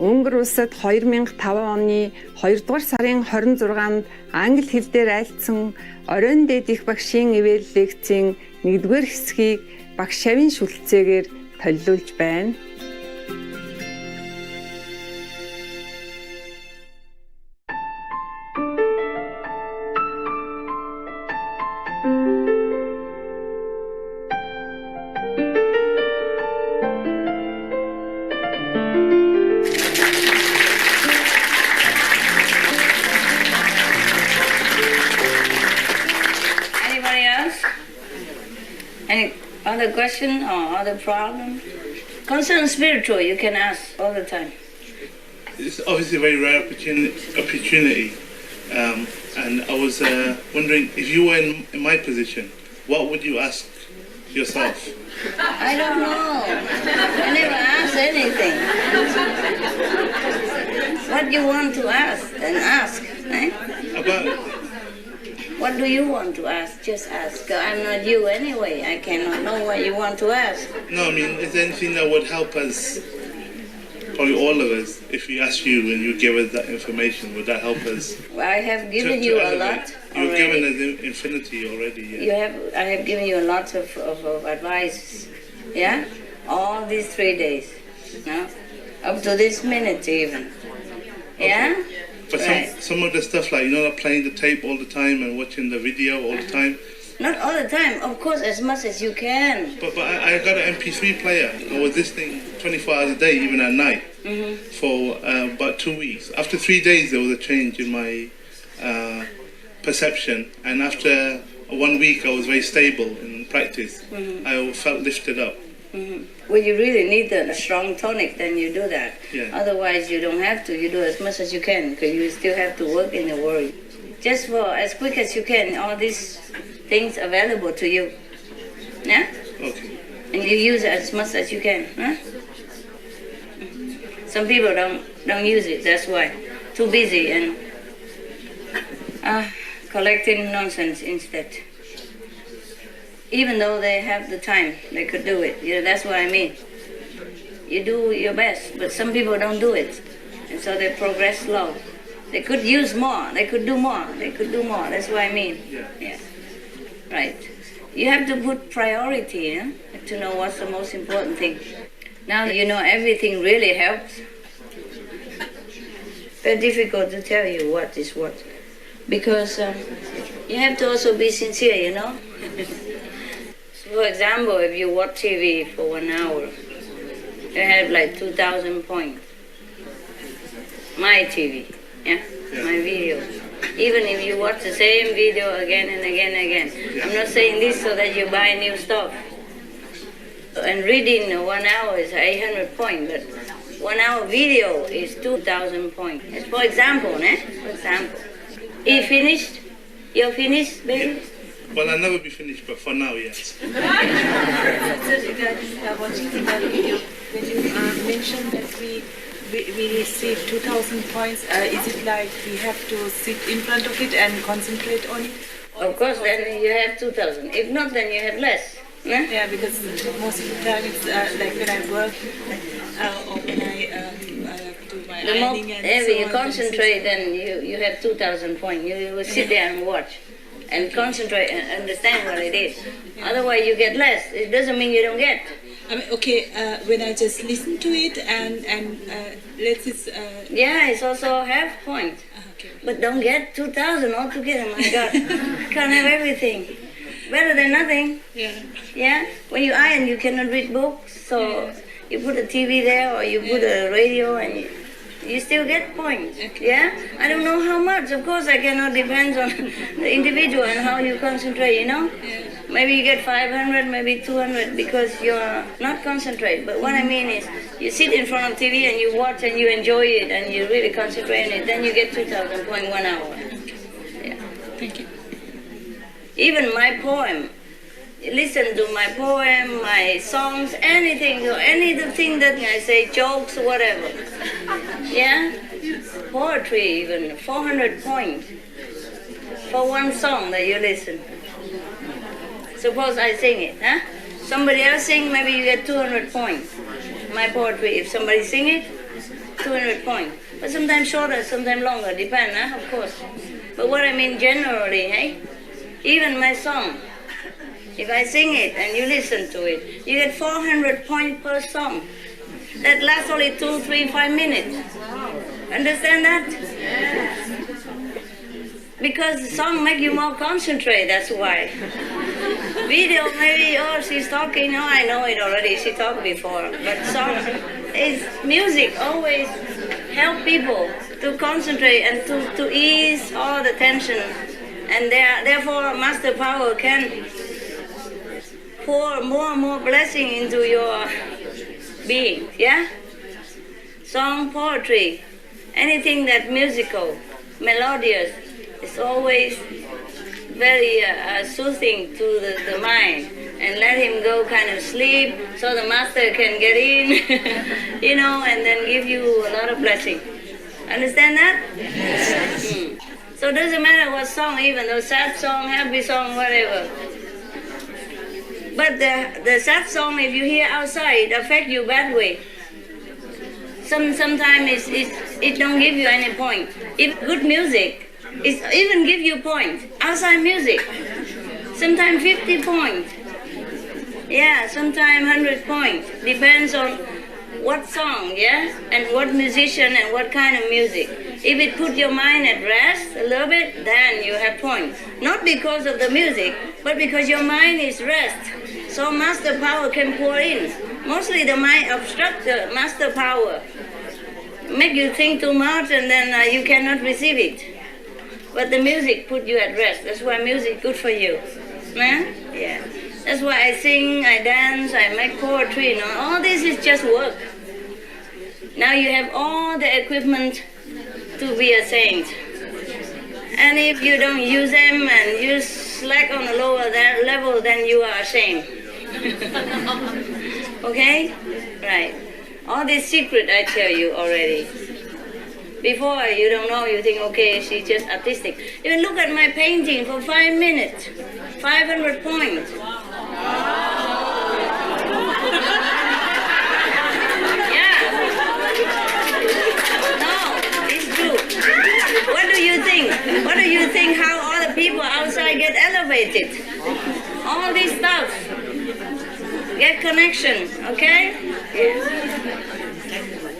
Унгар улсад 2005 оны 2 дугаар сарын 26-нд англи хэл дээр айлдсан оройн дээд их багшийн ивэл лекцийн 1-р хэсгийг багш Шавийн шүлцээгээр толилуулж байна. Any other question or other problem? Concern spiritual, you can ask all the time. It's obviously a very rare opportunity. And I was wondering, if you were in my position, what would you ask yourself? I don't know. I never ask anything. What do you want to ask, then ask. Eh? What do you want to ask? Just ask. I'm not you anyway. I cannot know what you want to ask. No, I mean, is there anything that would help us, probably all of us, if we ask you and you give us that information, would that help us? Well, I have given you a lot You've already. given us infinity already, yeah. I have given you a lot of advice, yeah? All these 3 days, no? Up to this minute even, yeah? But some of the stuff, like, like playing the tape all the time and watching the video all the time. Not all the time, of course, as much as you can. But I got an MP3 player. I was listening 24 hours a day, even at night, for about 2 weeks. After 3 days, there was a change in my perception. And after 1 week, I was very stable in practice. I felt lifted up. Well, you really need a strong tonic, then you do that. Yeah. Otherwise, you don't have to. You do as much as you can, because you still have to work in the world. Just for as quick as you can, all these things available to you. Yeah? Okay. And you use it as much as you can. Huh? Some people don't use it, that's why. Too busy and collecting nonsense instead. Even though they have the time, they could do it. That's what I mean. You do your best, but some people don't do it. And so they progress slow. They could use more, they could do more, they could do more. That's what I mean. Yeah. Right. You have to put priority, to know what's the most important thing. Now you know everything really helps. Very difficult to tell you what is what. Because you have to also be sincere, For example, if you watch TV for 1 hour, you have like 2,000 points. My TV, my video. Even if you watch the same video again and again and again. I'm not saying this so that you buy new stuff. And reading 1 hour is 800 points, but 1 hour video is 2,000 points. It's for example, For example. You finished? You're finished, baby? Yeah. Well, I'll never be finished, but for now, yes. Watching the video, when you mentioned that we receive 2,000 points, is it like we have to sit in front of it and concentrate on it? Of course, then you have 2,000. If not, then you have less. Yeah, because most of the time it's like when I work or when I do my ironing and if so you on, concentrate, then you have 2,000 points. You will sit there and watch. And concentrate and understand what it is. Otherwise, you get less. It doesn't mean you don't get. I mean, okay, when I just listen to it and let it... Yeah, it's also half point. Okay. But don't get 2,000 altogether, my God. Can't have everything. Better than nothing. Yeah? When you iron, you cannot read books, so you put a TV there or you put a radio and you still get points. Okay. Yeah? I don't know how much. Of course, I cannot depend on the individual and how you concentrate, Yeah. Maybe you get 500, maybe 200 because you're not concentrate. But what I mean is, you sit in front of TV and you watch and you enjoy it and you really concentrate on it, then you get 2,000 points 1 hour. Yeah. Thank you. Even my poem, listen to my poem, my songs, anything that I say, jokes, whatever. Yeah? Poetry even, 400 points for one song that you listen. Suppose I sing it, Somebody else sing, maybe you get 200 points. My poetry, if somebody sing it, 200 points. But sometimes shorter, sometimes longer, depend, huh? Of course. But what I mean generally, hey? Even my song, if I sing it and you listen to it, you get 400 points per song. That lasts only 2, 3, 5 minutes. Understand that? Because the song make you more concentrate, that's why. Video maybe, oh, she's talking, oh, I know it already, she talked before. But song is music, always help people to concentrate and to ease all the tension. And therefore, Master Power can pour more and more blessing into your being, yeah? Song, poetry, anything that musical, melodious, is always very soothing to the mind, and let him go kind of sleep so the master can get in, you know, and then give you a lot of blessing. Understand that? Yes. So it doesn't matter what song, even though sad song, happy song, whatever. But the sad song, if you hear outside, it affect you bad way. Sometimes it don't give you any point. If good music, it even give you point. Outside music, sometimes 50 points. Yeah, sometimes 100 points. Depends on what song, yeah, and what musician and what kind of music. If it put your mind at rest a little bit, then you have points. Not because of the music, but because your mind is rest. So Master Power can pour in. Mostly the mind obstructs the Master Power. Make you think too much and then you cannot receive it. But the music put you at rest. That's why music good for you. Man? Yeah. That's why I sing, I dance, I make poetry. You know, all this is just work. Now you have all the equipment to be a saint. And if you don't use them and you slack on the lower level, then you are ashamed. Okay? Right. All this secret I tell you already. Before you don't know, you think, okay, she's just artistic. Even look at my painting for 5 minutes. 500 points. Yeah. No, it's true. What do you think? What do you think how all the people outside get elevated? All this stuff. Get connection, okay? Yeah.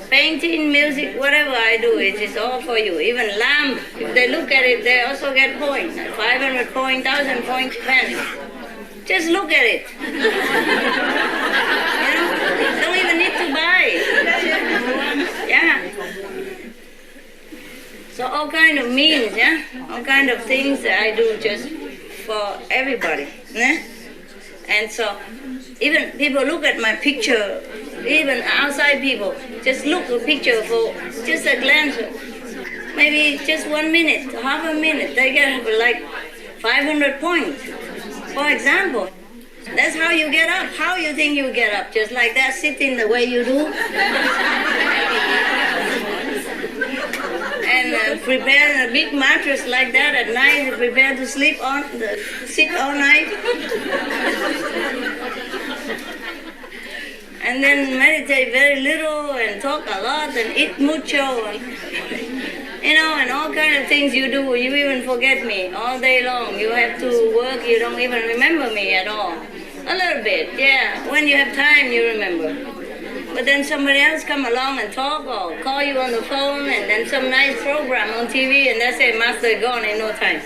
Painting, music, whatever I do, it is all for you. Even lamp, if they look at it, they also get points. 500 points, 1,000 points, depends. Just look at it. You know, don't even need to buy. Yeah. So all kind of means, yeah? All kind of things that I do just for everybody. Yeah? And so even people look at my picture, even outside people, just look at the picture for just a glance, maybe just 1 minute, half a minute, they get like 500 points. For example, that's how you get up. How you think you get up? Just like that, sitting the way you do? And prepare a big mattress like that at night, prepare to sleep on, sit all night. And then meditate very little and talk a lot and eat mucho and, you know, and all kind of things you do. You even forget me all day long. You have to work, you don't even remember me at all. A little bit, yeah. When you have time, you remember. But then somebody else come along and talk or call you on the phone and then some nice program on TV and they say, Master gone in no time.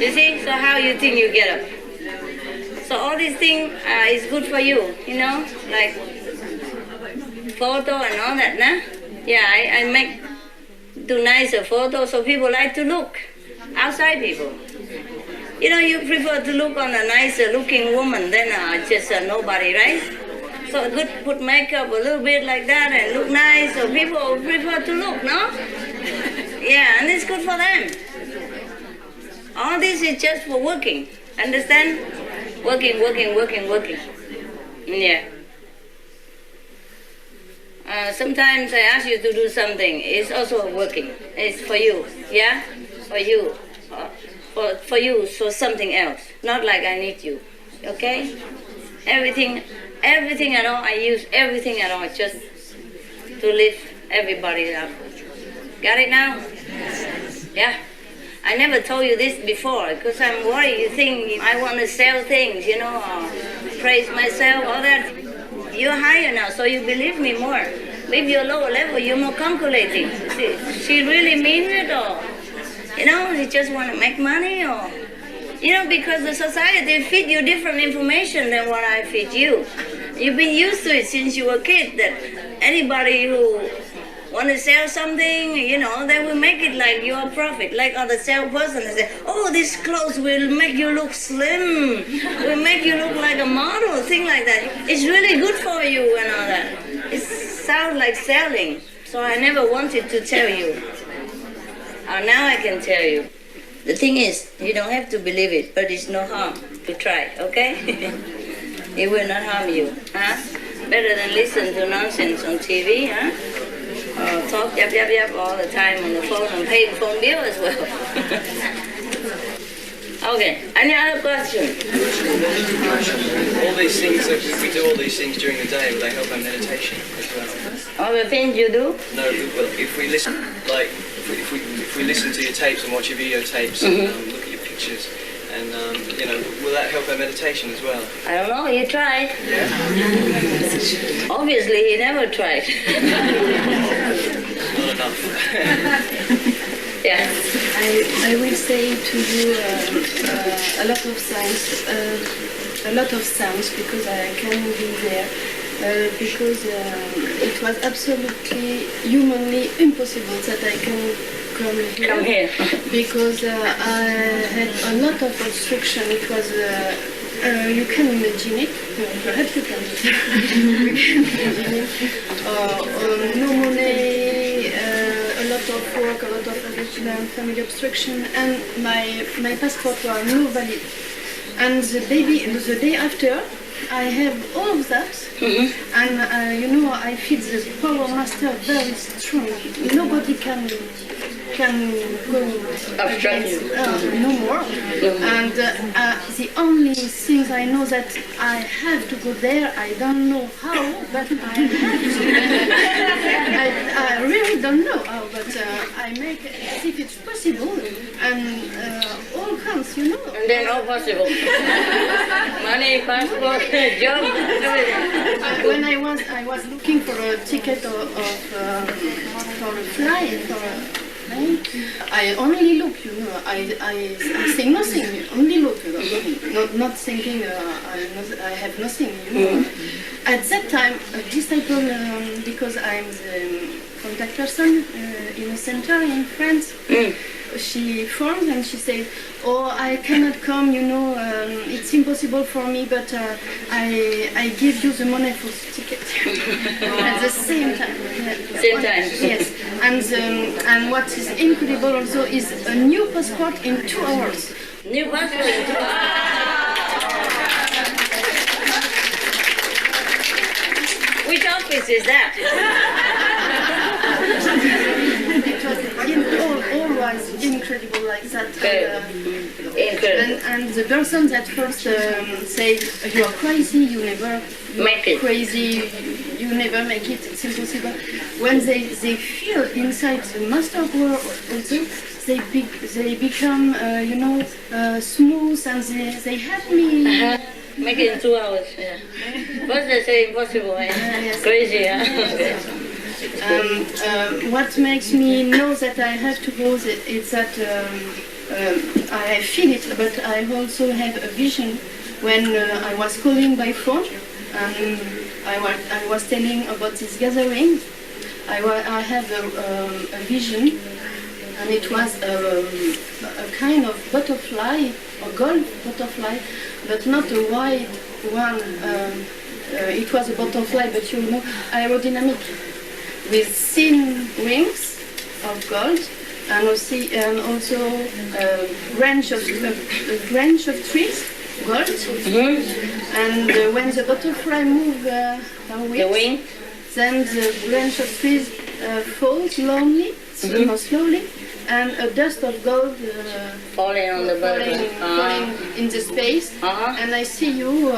You see? So how you think you get up? So all these things is good for you, you know, like photo and all that, nah? Yeah, I do nicer photos so people like to look, outside people. You know, you prefer to look on a nicer looking woman than just a nobody, right? So good put makeup a little bit like that and look nice, so people prefer to look, no? Yeah, and it's good for them. All this is just for working, understand? Working. Yeah. Sometimes I ask you to do something. It's also working. It's for you. Yeah? For you. For you, for something else. Not like I need you. Okay? Everything at all, I use everything at all just to live everybody up. Got it now? Yeah. I never told you this before because I'm worried. You think I want to sell things, you know, or praise myself, all that. You're higher now, so you believe me more. Maybe you're lower level, you're more calculating. See, she really means it, or, you know, you just want to make money, or, you know, because the society feed you different information than what I feed you. You've been used to it since you were a kid, that anybody who want to sell something, you know, they will make it like you're a profit, like other salesperson. They say, oh, this clothes will make you look slim, will make you look like a model, thing like that. It's really good for you and all that. It sounds like selling, so I never wanted to tell you. Now I can tell you. The thing is, you don't have to believe it, but it's no harm to try, okay? It will not harm you, huh? Better than listen to nonsense on TV, huh? Talk yap all the time on the phone and pay the phone bill as well. Okay, any other question? All these things, we do all these things during the day, will they help our meditation as well? All the things you do? No, well, if we listen, like, if we listen to your tapes and watch your videotapes and look at your pictures, and, you know, will that help our meditation as well? I don't know, you tried. Yeah. Obviously, he never tried. Not enough. Yeah. I will say to you a lot of sounds because I can be there because it was absolutely humanly impossible that I can come here. Because I had a lot of obstruction. It was you can imagine it. Perhaps you can. Imagine it. No money, a lot of work, a lot of family obstruction, and my passport was no valid. And the day after, I have all of that, and you know, I feel the power master very strong. Nobody can go against no more. And the only things I know that I have to go there. I don't know how, but I have to. I really don't know how, but I make as if it's possible, and all comes, you know. And then all possible. Money, passport, job, everything. When I was looking for a ticket for a flight, for a plane, I only look, you know. I think nothing. Only look, you know. Not thinking. I have nothing, you know. At that time, a disciple, because I'm the contact person in a center in France. She phoned and she said, "Oh, I cannot come. You know, it's impossible for me. But I give you the money for the ticket at the same time." Same time. Yes, and what is incredible also is a new passport in 2 hours. New passport in 2 hours. Which office is that? All was incredible like that. Incredible. And the person that first say, "You are crazy, you never Make it. crazy, you never make it, it's impossible." When they feel inside the master world also, they become, you know, smooth, and they help me. Make it in 2 hours. Yeah. First they say impossible, eh? Yes. Crazy, huh? What makes me know that I have to go is that I feel it, but I also have a vision. When I was calling by phone, I was telling about this gathering. I have a vision, and it was a kind of butterfly, a gold butterfly, but not a white one. It was a butterfly, but you know, aerodynamic, with thin wings of gold, and also a branch of trees, gold. And when the butterfly moves her wings, then the branch of trees falls slowly, and a dust of gold Falling on the butterfly. falling in the space. And I see you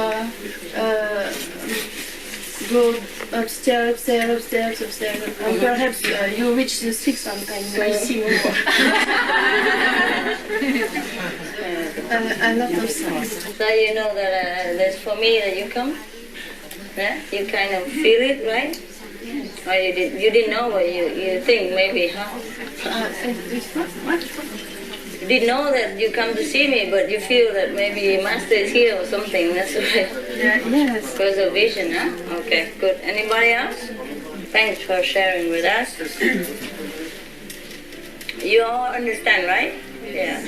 go upstairs, and perhaps you reach the sixth and will see more. A lot of signs. So you know that that's for me that you come? Yeah? You kind of feel it, right? Or you didn't know, but you think maybe, huh? You didn't know that you come to see me, but you feel that maybe Master is here or something, that's right. Yes. Because of vision, huh? Okay, good. Anybody else? Thanks for sharing with us. You all understand, right? Yeah.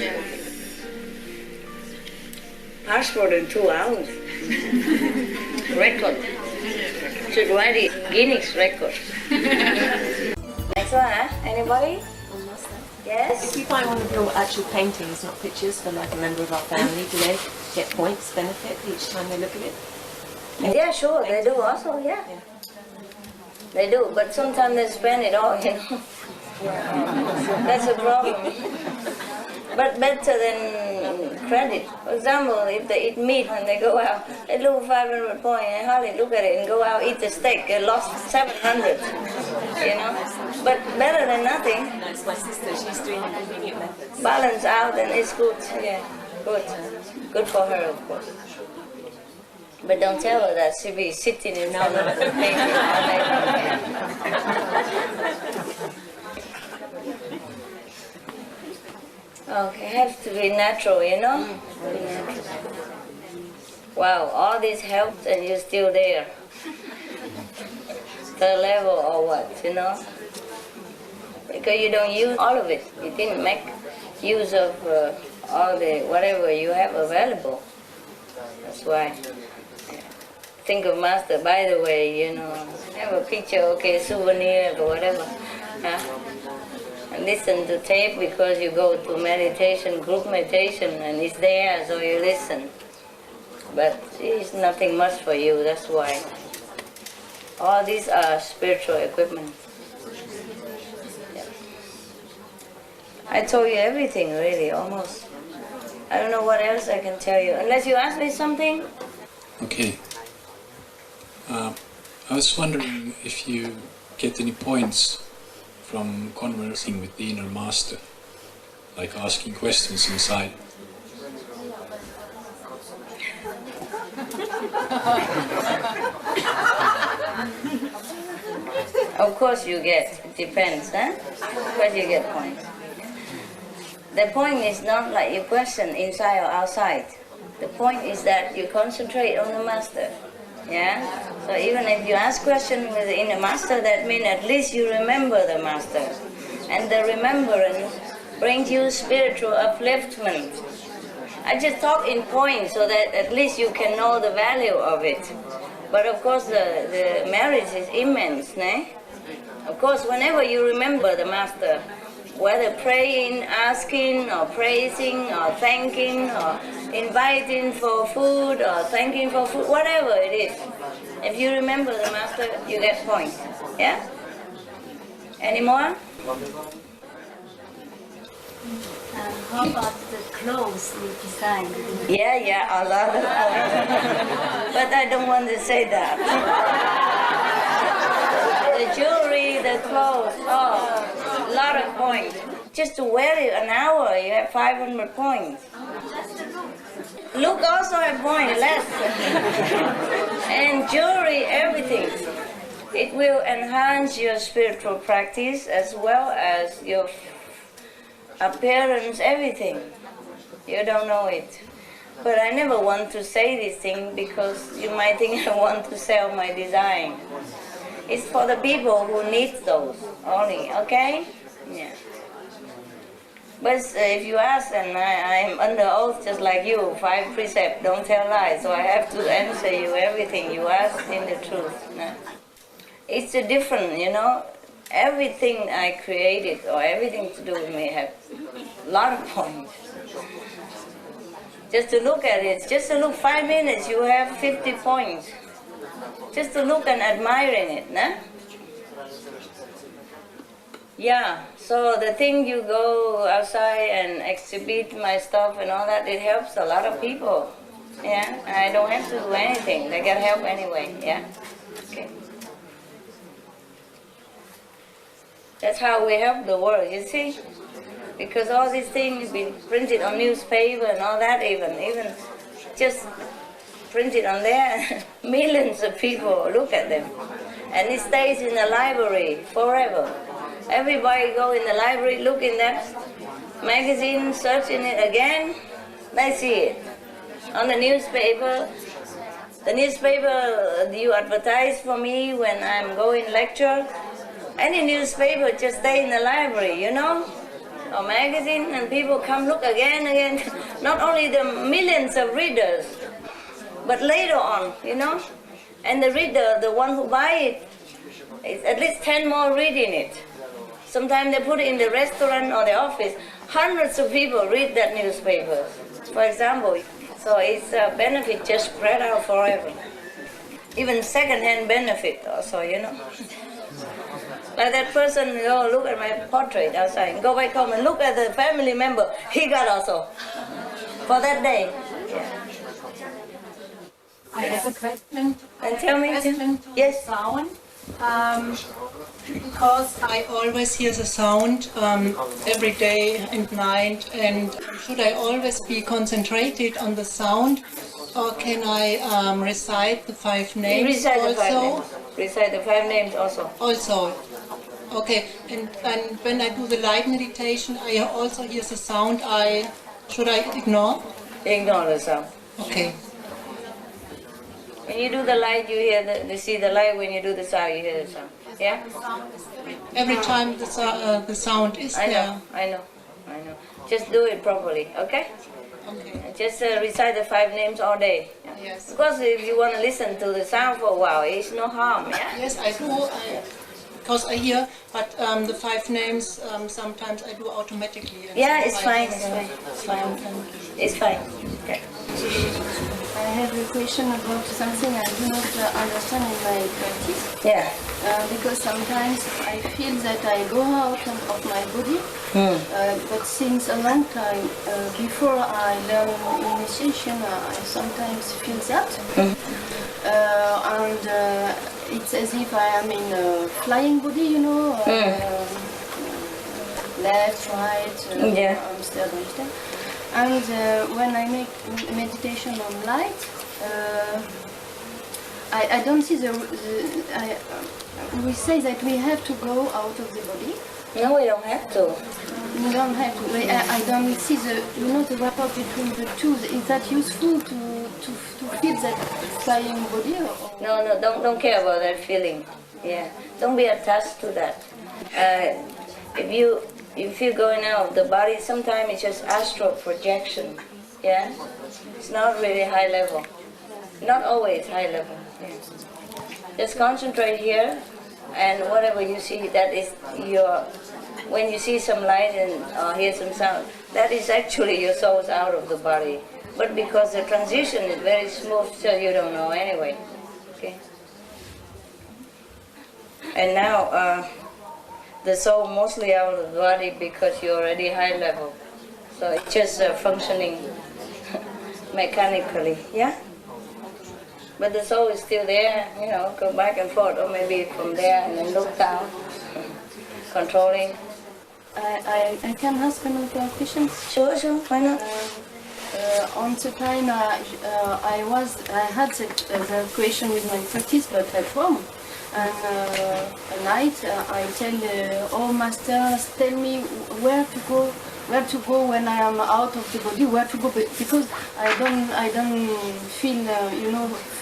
Passport in 2 hours. Record. Should write it, Guinness record. Next one, huh? Anybody? Yes? If you buy one of your actual paintings, not pictures, for like a member of our family, do they get points, benefit each time they look at it? Yeah, sure, they do also, yeah. They do, but sometimes they spend it all, you know. That's a problem. But better than credit. For example, if they eat meat when they go out, they lose 500 points, and hardly look at it and go out, eat the steak, they lost 700, you know. But better than nothing. That's my sister, she's doing the convenient methods. Balance out and it's good, yeah, good. Good for her, of course. But don't tell her that she'll be sitting in front of the painting all night long. Okay, has to be natural, you know? Be natural. Wow, all this helped and you're still there. Third level or what, you know? Because you don't use all of it. You didn't make use of all the whatever you have available. That's why. Think of Master, by the way, you know, have a picture, okay, souvenir or whatever. Huh? And listen to tape because you go to meditation, group meditation, and it's there, so you listen. But it's nothing much for you, that's why. All these are spiritual equipment. Yeah. I told you everything, really, almost. I don't know what else I can tell you, unless you ask me something. Okay. I was wondering if you get any points from conversing with the inner master, like asking questions inside. Of course you get, it depends, huh? Of course you get points. The point is not like you question inside or outside. The point is that you concentrate on the master. Yeah? So even if you ask questions with the inner master, that means at least you remember the master. And the remembrance brings you spiritual upliftment. I just talk in points so that at least you can know the value of it. But of course the merit is immense, né? Of course, whenever you remember the master, whether praying, asking, or praising, or thanking, or inviting for food, or thanking for food, whatever it is. If you remember the master, you get points. Yeah? Any more? How about the clothes we designed? Yeah, a lot of points. But I don't want to say that. The jewelry, the clothes, oh, a lot of points. Just to wear it an hour, you have 500 points. Look also have points, less. And jewelry, everything. It will enhance your spiritual practice as well as your appearance, everything. You don't know it. But I never want to say this thing because you might think I want to sell my design. It's for the people who need those only, okay? Yeah. But if you ask, and I'm under oath just like you, 5 precepts, don't tell lies, so I have to answer you everything you ask in the truth. No? It's a different, you know, everything I created or everything to do with me have a lot of points. Just to look at it, just to look 5 minutes, you have 50 points. Just to look and admiring it, no? Yeah, so the thing you go outside and exhibit my stuff and all that, it helps a lot of people. Yeah, I don't have to do anything. They get help anyway, yeah? Okay. That's how we help the world, you see? Because all these things been printed on newspaper and all that, even just printed on there, millions of people look at them. And it stays in the library forever. Everybody go in the library, look in that magazine, search in it again, they see it. On the newspaper you advertise for me when I'm going lecture. Any newspaper just stay in the library, you know, or magazine, and people come look again. Not only the millions of readers, but later on, you know, and the reader, the one who buy it, is at least 10 more reading it. Sometimes they put it in the restaurant or the office. Hundreds of people read that newspaper, for example. So it's a benefit just spread out forever. Even second-hand benefit also, you know. Like that person, you know, look at my portrait outside, go back home and look at the family member he got also for that day. Yeah. I have a question. And tell me, Yes. Sound. Because I always hear the sound every day and night, and should I always be concentrated on the sound, or can I recite the 5 names recite also? The 5 names. Recite the 5 names also. Also. Okay, and when I do the light meditation, I also hear the sound. Should I ignore? Ignore the sound. Okay. When you do the light, you hear you see the light. When you do the sound, you hear the sound. Yeah. Every time the sound is there. I know. Just do it properly, okay? Okay. And just recite the 5 names all day. Yeah? Yes. Because if you want to listen to the sound for a while, it's no harm. Yeah. Yes, I do. Because I hear, but the 5 names sometimes I do automatically. Yeah, it's fine. It's fine. It's fine. Okay. I have a question about something I do not understand in my practice. Yeah. Because sometimes I feel that I go out of my body, but since a long time, before I learn initiation, I sometimes feel that. And it's as if I am in a flying body, you know, left, right, Amsterdam. And when I make meditation on light, I don't see we say that we have to go out of the body. No, we don't have to. We don't have to. I don't see the rapport between the two. Is that useful to feel that flying body? Or? No, don't care about that feeling. Yeah, don't be attached to that. If you're going out of the body, sometimes it's just astral projection. Yeah, it's not really high level. Not always high level. Yeah. Just concentrate here, and whatever you see, that is your. When you see some light and hear some sound, that is actually your soul's out of the body. But because the transition is very smooth, so you don't know anyway. Okay. And now the soul mostly out of the body because you're already high level. So it's just functioning mechanically. Yeah. But the soul is still there, you know, go back and forth, or maybe from there and then look down, controlling. I can ask another question? Sure, why not? On the time I had the question with my practice, but at home. And at night I tell all masters, tell me where to go when I am out of the body, where to go, because I don't feel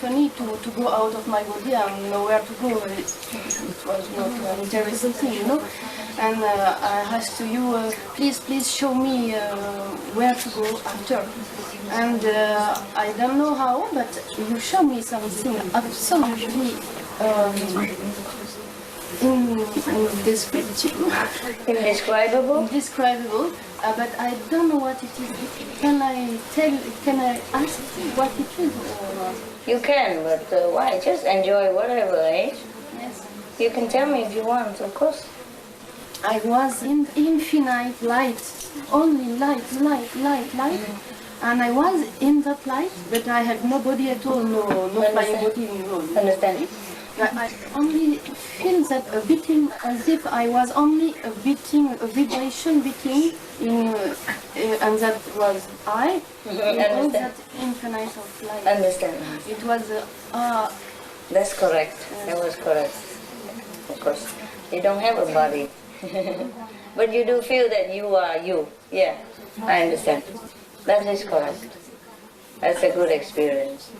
funny to go out of my body and know where to go. It was not an interesting thing, you know. And I asked to you, please show me where to go after. And I don't know how, but you show me something absolutely indescribable. Indescribable. But I don't know what it is. Can I ask what it is? Or? You can, but why? Just enjoy whatever, eh? Yes. You can tell me if you want, of course. I was in infinite light, only light. And I was in that light, but I had no body at all, no flying body. Understand? I only feel that a beating, as if I was only a beating, a vibration beating, and that was I. All that infinite of light. Understand. It was That's correct. That was correct. Of course, you don't have a body, but you do feel that you are you. Yeah, I understand. That is correct. That's a good experience.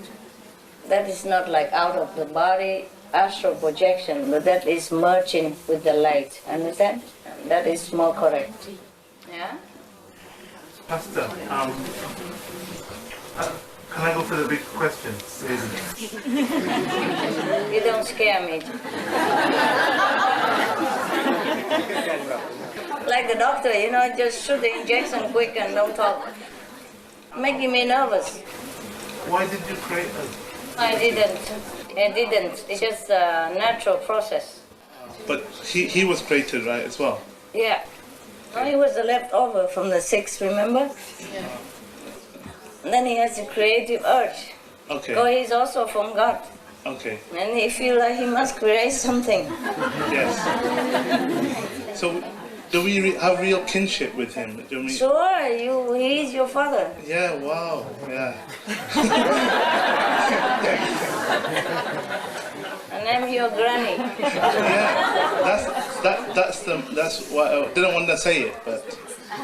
That is not like out of the body astral projection, but that is merging with the light. Understand? That is more correct. Yeah. Pastor, can I go for the big question? You don't scare me. Like the doctor, just shoot the injection quick and don't talk. Making me nervous. Why did you create us? I didn't. It's just a natural process. But he was created, right, as well? Yeah. No, he was the leftover from the six, remember? Yeah. And then he has a creative urge. Okay. So he's also from God. Okay. And he feels like he must create something. Yes. So, do we have real kinship with him? Do we... Sure, he's your father. Yeah, wow, yeah. And I'm your granny. Yeah, that's why I didn't want to say it, but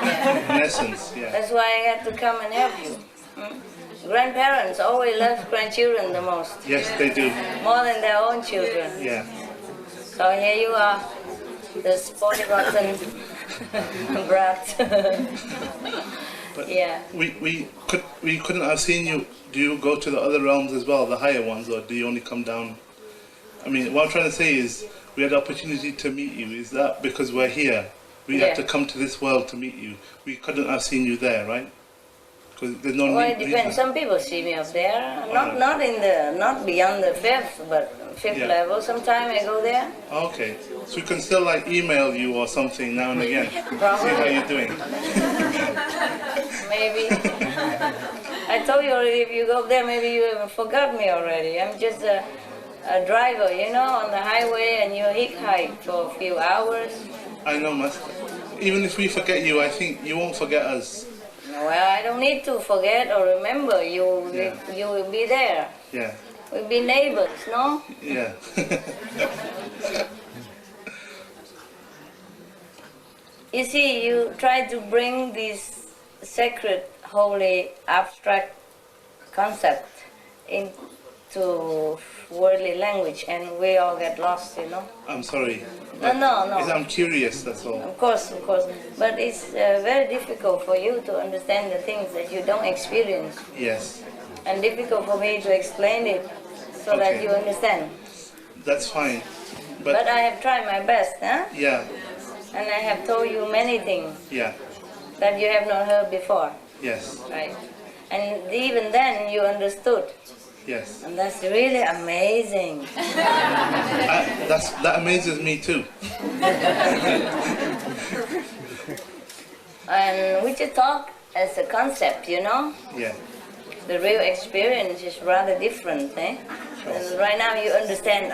in essence, yeah. That's why I had to come and help you. Grandparents always love grandchildren the most. Yes, they do. More than their own children. Yeah. So here you are, the spoiled rotten brat. But yeah. We couldn't have seen you. Do you go to the other realms as well, the higher ones, or do you only come down? I mean, what I'm trying to say is, we had the opportunity to meet you. Is that because we're here? We had to come to this world to meet you. We couldn't have seen you there, right? Because there's no Well, need. it depends. Some people see me up there, not beyond the fifth, but fifth level. Sometimes I go there. Okay, so we can still like email you or something now and again. Probably. See how you're doing. Maybe. I told you already. If you go up there, maybe you even forgot me already. I'm just a driver, on the highway, and you hitchhike for a few hours. I know, Master. Even if we forget you, I think you won't forget us. Well, I don't need to forget or remember. You will be there. Yeah. We'll be neighbors, no? Yeah. You see, you try to bring this sacred, holy, abstract concept into worldly language, and we all get lost, I'm sorry. No. I'm curious, that's all. Of course. But it's very difficult for you to understand the things that you don't experience. Yes. And difficult for me to explain it so that you understand. That's fine. But I have tried my best, huh? Yeah. And I have told you many things. Yeah. That you have not heard before. Yes. Right. And even then you understood. Yes. And that's really amazing. That amazes me too. And we just talk as a concept, Yeah. The real experience is rather different, eh? Sure. And right now you understand,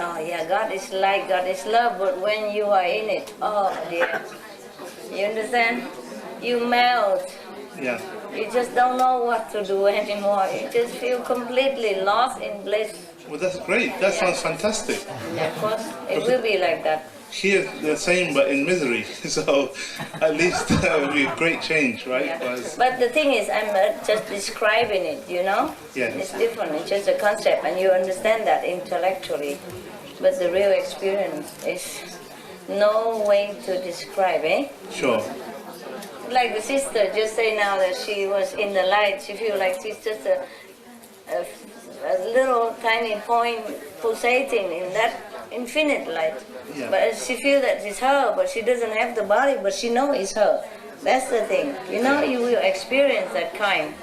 God is light, God is love, but when you are in it, oh dear. You understand? You melt. Yeah. You just don't know what to do anymore. You just feel completely lost in bliss. Well, that's great. That sounds fantastic. Yeah, of course, it will be like that. Here, the same, but in misery. So, at least that would be a great change, right? Yeah. But the thing is, I'm just describing it, Yes. It's different. It's just a concept, and you understand that intellectually. But the real experience is no way to describe, eh? Sure. Like the sister just say now that she was in the light, she feels like she's just a little tiny point pulsating in that infinite light. Yeah. But she feels that it's her, but she doesn't have the body, but she knows it's her. That's the thing. You will experience that kind.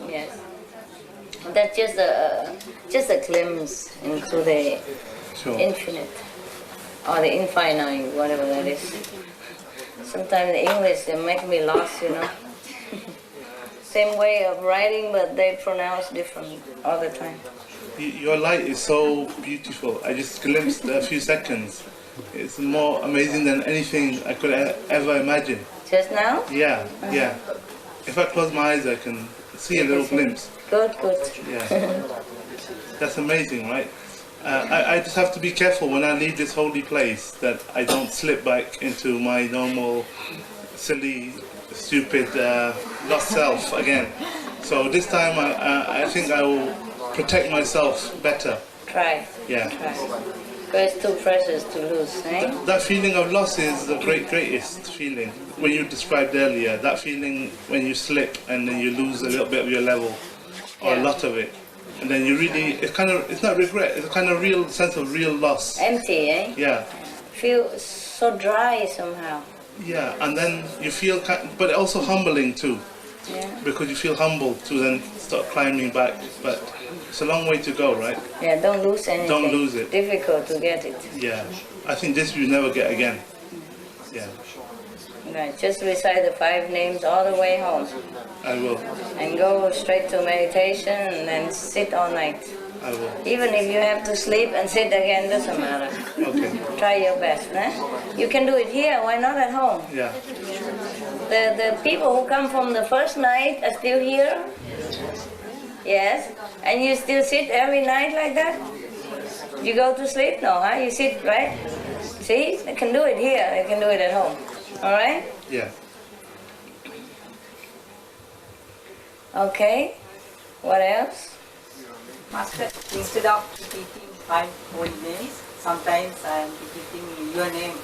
Yes. That's just a glimpse into the infinite or the infinite, whatever that is. Sometimes in English they make me lost, Same way of writing, but they pronounce different all the time. Your light is so beautiful. I just glimpsed a few seconds. It's more amazing than anything I could ever imagine. Just now? Yeah, yeah. If I close my eyes, I can see a little glimpse. Good, good. Yeah. That's amazing, right? I just have to be careful when I leave this holy place that I don't slip back into my normal, silly, stupid, lost self again. So this time I think I will protect myself better. Try. Yeah. Try. But it's too precious to lose, eh? That feeling of loss is the greatest feeling. When you described earlier, that feeling when you slip and then you lose a little bit of your level, or a lot of it. And then you really, it's not regret, it's a kind of real sense of real loss. Empty, eh? Yeah. Feel so dry somehow. Yeah, and then you feel, but also humbling too. Yeah. Because you feel humbled to then start climbing back. But it's a long way to go, right? Yeah, don't lose anything. Don't lose it. Difficult to get it. Yeah. I think this you never get again. Yeah. Right, just recite the 5 names all the way home. I will. And go straight to meditation and then sit all night. I will. Even if you have to sleep and sit again, doesn't matter. Okay. Try your best, eh? You can do it here, why not at home? Yeah. The people who come from the first night are still here? Yes? And you still sit every night like that? You go to sleep? No, huh? You sit, right? See? They can do it here, they can do it at home. Alright? Yeah. Okay. What else? Master, instead of repeating 5 holy names, sometimes I am repeating your name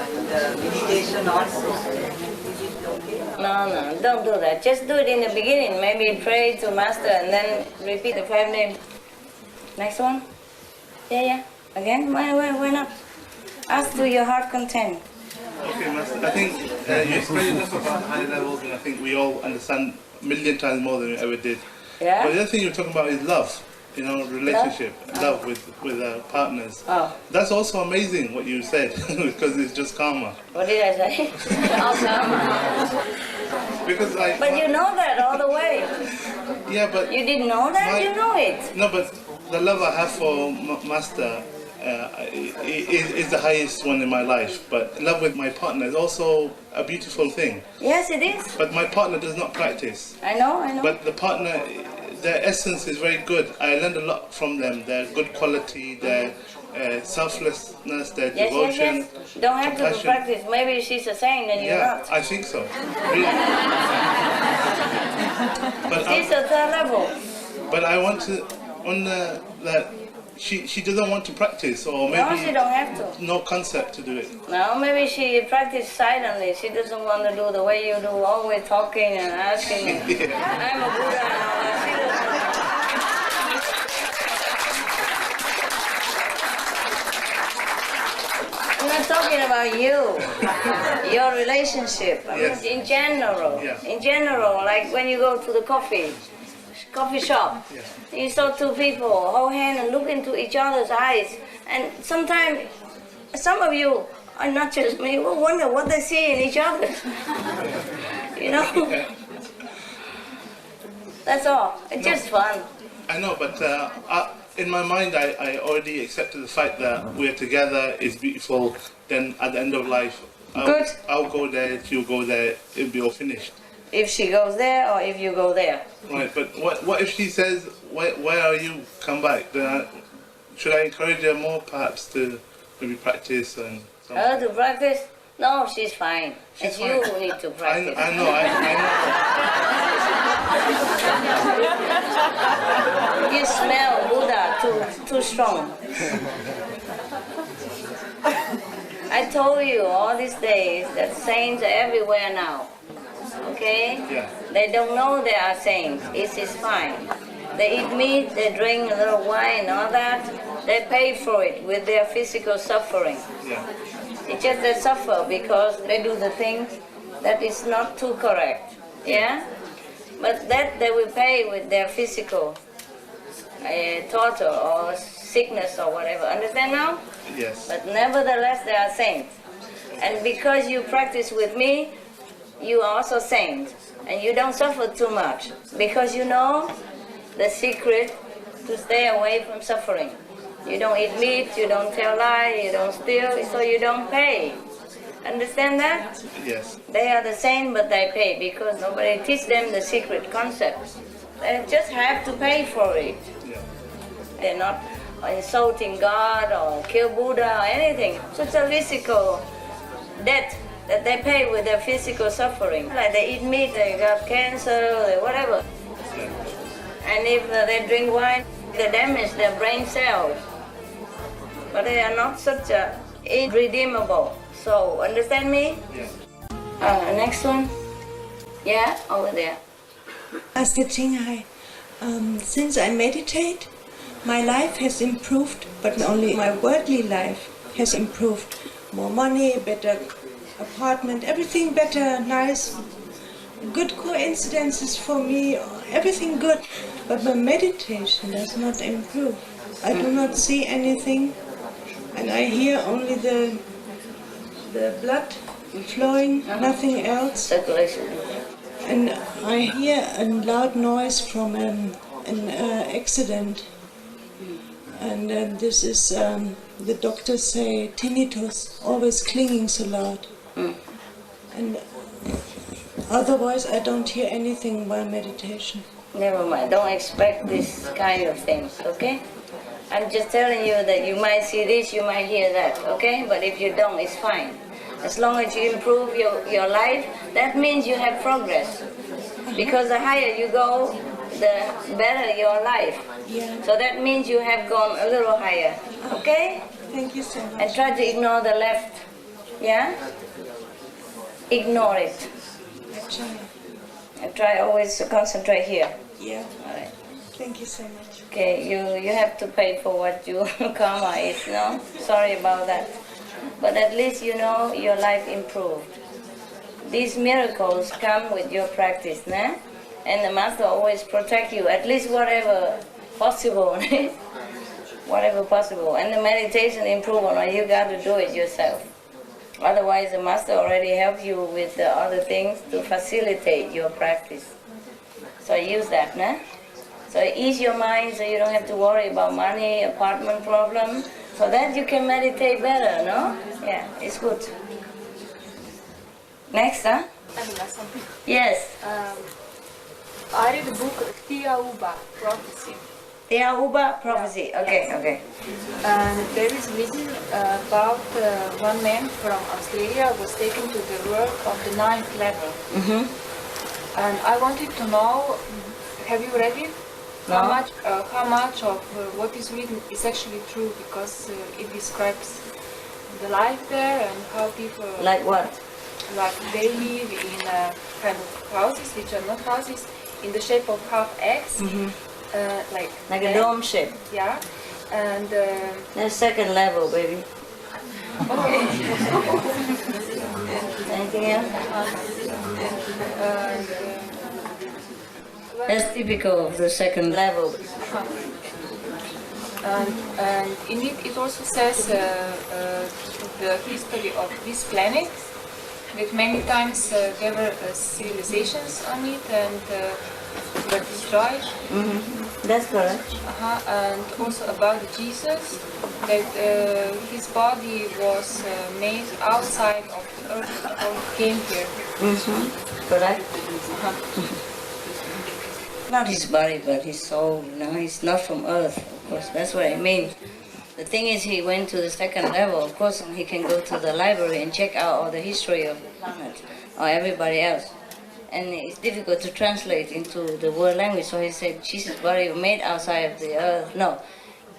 in the meditation also. Is it okay? No, don't do that. Just do it in the beginning. Maybe pray to Master and then repeat the 5 names. Next one? Yeah. Again? Why not? Ask to your heart content. Okay, Master. I think you explained enough about high levels, and I think we all understand a million times more than we ever did. Yeah? But the other thing you're talking about is love. You know, relationship, love with partners. Oh. That's also amazing what you said, because it's just karma. What did I say? All karma. Because But you know that all the way. Yeah, but you didn't know that. You know it. No, but the love I have for Master is the highest one in my life. But love with my partner is also a beautiful thing. Yes, it is. But my partner does not practice. I know. But the partner, their essence is very good. I learned a lot from them. Their good quality, their selflessness, their devotion. Yes. Don't have to practice. Maybe she's a saint and you're not. I think so. Really. But she's a third level. But I want to, that she doesn't want to practice, or maybe no, she don't have to. No concept to do it. No, maybe she practices silently. She doesn't want to do the way you do, always talking and asking. Yeah. I'm a Buddha and all that. I'm not talking about you, your relationship. I mean, in general. Yeah. In general, like when you go to the coffee shop. Yeah. You saw 2 people hold hands and look into each other's eyes, and sometimes some of you, and not just me, will wonder what they see in each other. You know? That's all. It's just fun. I know, but in my mind, I already accepted the fact that we're together, it's beautiful. Then at the end of life, I'll go there, she'll go there, it'll be all finished. If she goes there or if you go there. Right, but what if she says, where are you, come back? Then should I encourage her more perhaps to maybe practice and something? Her to practice? No, she's fine. It's you who need to practice. I know. You smell Buddha too strong. I told you all these days that saints are everywhere now. Okay? Yeah. They don't know they are saints. It is fine. They eat meat, they drink a little wine, all that. They pay for it with their physical suffering. Yeah. It's just they suffer because they do the things that is not too correct. Yeah? But that they will pay with their physical torture or sickness or whatever. Understand now? Yes. But nevertheless, they are saints. And because you practice with me, you are also saint. And you don't suffer too much. Because you know the secret to stay away from suffering. You don't eat meat, you don't tell lies, you don't steal, so you don't pay. Understand that? Yes. They are the same, but they pay because nobody teach them the secret concept. They just have to pay for it. Yeah. They're not insulting God or kill Buddha or anything. So it's a physical debt that they pay with their physical suffering. Like they eat meat, they got cancer, or whatever. And if they drink wine, they damage their brain cells. But they are not such a irredeemable. So understand me? Yeah. Next one. Yeah, over there. Master Jinghai, since I meditate, my life has improved, but only my worldly life has improved. More money, better apartment, everything better, nice, good coincidences for me, everything good. But my meditation does not improve. I do not see anything, and I hear only the blood flowing, nothing else. Circulation. And I hear a loud noise from an accident. And this is, the doctors say, tinnitus, always clinging so loud. And otherwise I don't hear anything while meditation. Never mind, don't expect this kind of things, okay? I'm just telling you that you might see this, you might hear that, okay? But if you don't, it's fine. As long as you improve your life, that means you have progress. Because the higher you go, the better your life. Yeah. So that means you have gone a little higher, okay? Thank you so much. And try to ignore the left, yeah? Ignore it. I try. And try always to concentrate here. Yeah. All right. Thank you so much. Okay, you have to pay for what you karma is, no? Sorry about that. But at least you know your life improved. These miracles come with your practice, nah? And the Master always protect you, at least whatever possible. Whatever possible. And the meditation improvement, you got to do it yourself. Otherwise, the Master already helped you with the other things to facilitate your practice. So use that, nah? So ease your mind so you don't have to worry about money, apartment problem, so that you can meditate better, no? Yeah, it's good. Next, huh? Yes. I read the book Tiauba Prophecy. Tiauba Prophecy, okay. And there is written about one man from Australia was taken to the world of the 9th level. And I wanted to know, have you read it? No. How much of what is written is actually true, because it describes the life there and how people... Like what? Like they live in kind of houses, which are not houses, in the shape of half X, like a dome shape. Yeah, and the second level, baby. Okay. Anything else? That's typical of the second level. And in it also says the history of this planet, that many times there were civilizations on it and were destroyed. That's correct. And also about Jesus, that his body was made outside of the earth before he came here. Correct. Not his body, but his soul. You know, he's not from earth. Of course, that's what I mean. The thing is, he went to the second level. Of course, he can go to the library and check out all the history of the planet or everybody else. And it's difficult to translate into the world language. So he said, Jesus' body was made outside of the earth. No,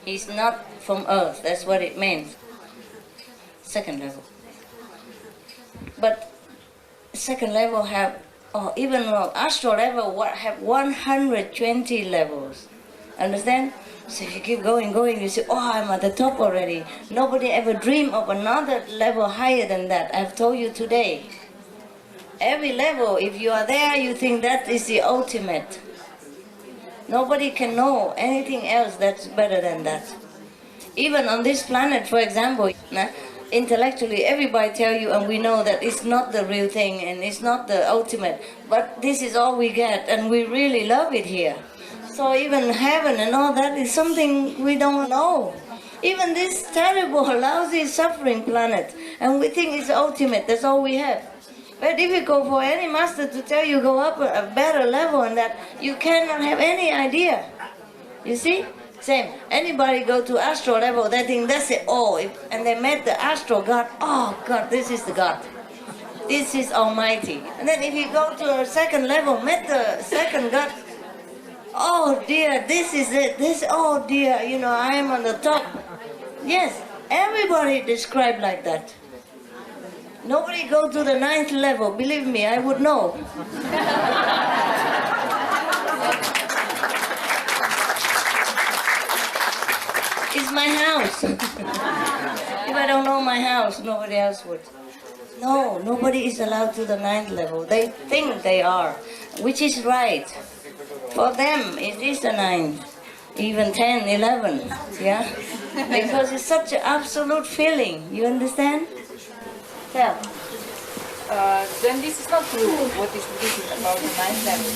he's not from earth. That's what it means. Second level. But second level have, or even astral level, have 120 levels. Understand? So if you keep going, you say, oh, I'm at the top already. Nobody ever dreamed of another level higher than that. I've told you today. Every level, if you are there, you think that is the ultimate. Nobody can know anything else that's better than that. Even on this planet, for example, intellectually, everybody tell you, and we know that it's not the real thing and it's not the ultimate. But this is all we get, and we really love it here. So even heaven and all that is something we don't know. Even this terrible, lousy, suffering planet, and we think it's ultimate, that's all we have. Very difficult for any master to tell you go up a better level, and that you cannot have any idea. You see? Same. Anybody go to astral level, they think that's it all. And they met the astral God. Oh God, this is the God. This is Almighty. And then if you go to a second level, met the second God. Oh dear, this is it. This, oh dear, you know, I am on the top. Yes, everybody described like that. Nobody go to the 9th level. Believe me, I would know. It's my house. If I don't know my house, nobody else would. No, nobody is allowed to the 9th level. They think they are, which is right. For them, it is the 9th, even 10, 11, yeah? Because it's such an absolute feeling, you understand? Yeah. Then this is not true, what is written about the 9th level.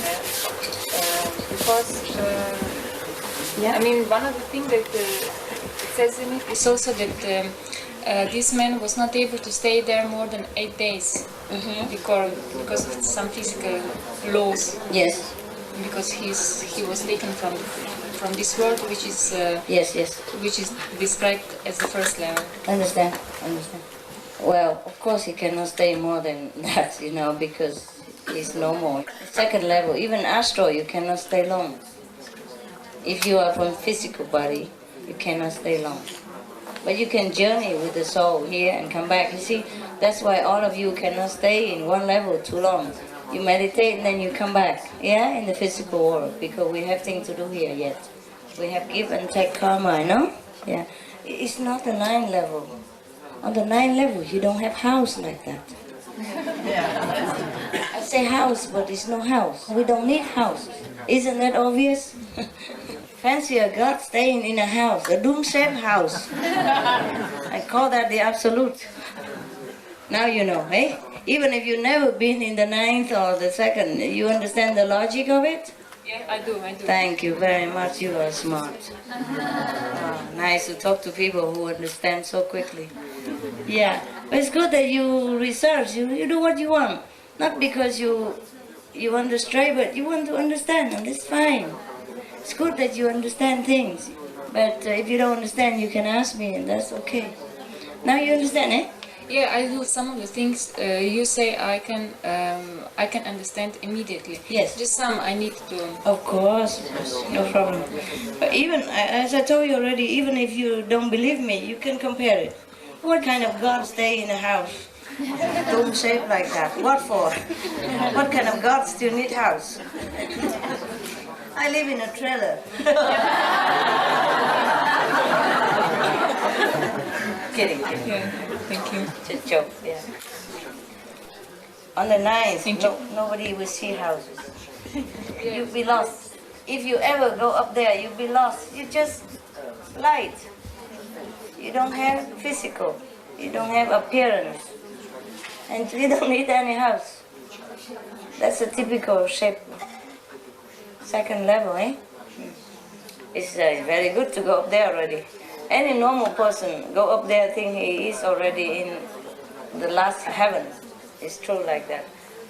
Because, I mean, one of the things that it says in it is also that this man was not able to stay there more than 8 days because of some physical laws. Yes. Because he was taken from this world, which is which is described as the 1st level. Understand. Well, of course he cannot stay more than that, you know, because he's no more. 2nd level, even astral, you cannot stay long. If you are from physical body, you cannot stay long. But you can journey with the soul here and come back. You see, that's why all of you cannot stay in one level too long. You meditate and then you come back, yeah, in the physical world, because we have things to do here yet. We have give and take karma, you know? Yeah. It's not the 9th level. On the 9th level, you don't have house like that. I say house, but it's no house. We don't need house. Isn't that obvious? Fancy a God staying in a house, a dome-shaped house. I call that the absolute. Now you know, eh? Even if you've never been in the 9th or the 2nd, you understand the logic of it? Yeah, I do. Thank you very much, you are smart. Nice to talk to people who understand so quickly. Yeah, but it's good that you research, you do what you want. Not because you understand, but you want to understand, and it's fine. It's good that you understand things, but if you don't understand, you can ask me, and that's okay. Now you understand, eh? Yeah, I do some of the things you say I can understand immediately. Yes. Just some I need to. Of course, no problem. But even, as I told you already, even if you don't believe me, you can compare it. What kind of God stay in a house? Dome shaped like that. What for? What kind of gods do you need house? I live in a trailer. Kidding. Yeah, thank you. Just joke, yeah. On the 9th, nobody will see houses. You'll be lost. If you ever go up there, you'll be lost. You just light. You don't have physical. You don't have appearance. And you don't need any house. That's a typical shape. 2nd level, eh? It's very good to go up there already. Any normal person go up there think he is already in the last heaven. It's true like that.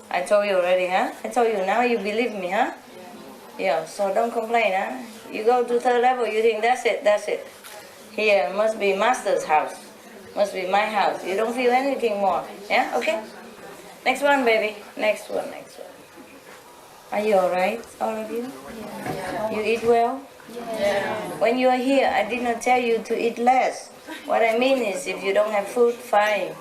I told you already, huh? I told you, now you believe me, huh? Yeah, so don't complain, huh? You go to 3rd level, you think that's it. Here must be master's house. Must be my house. You don't feel anything more. Yeah, okay? Next one, baby. Next one. Are you alright, all of you? Yeah. You eat well? Yeah. When you are here, I did not tell you to eat less. What I mean is, if you don't have food, fine.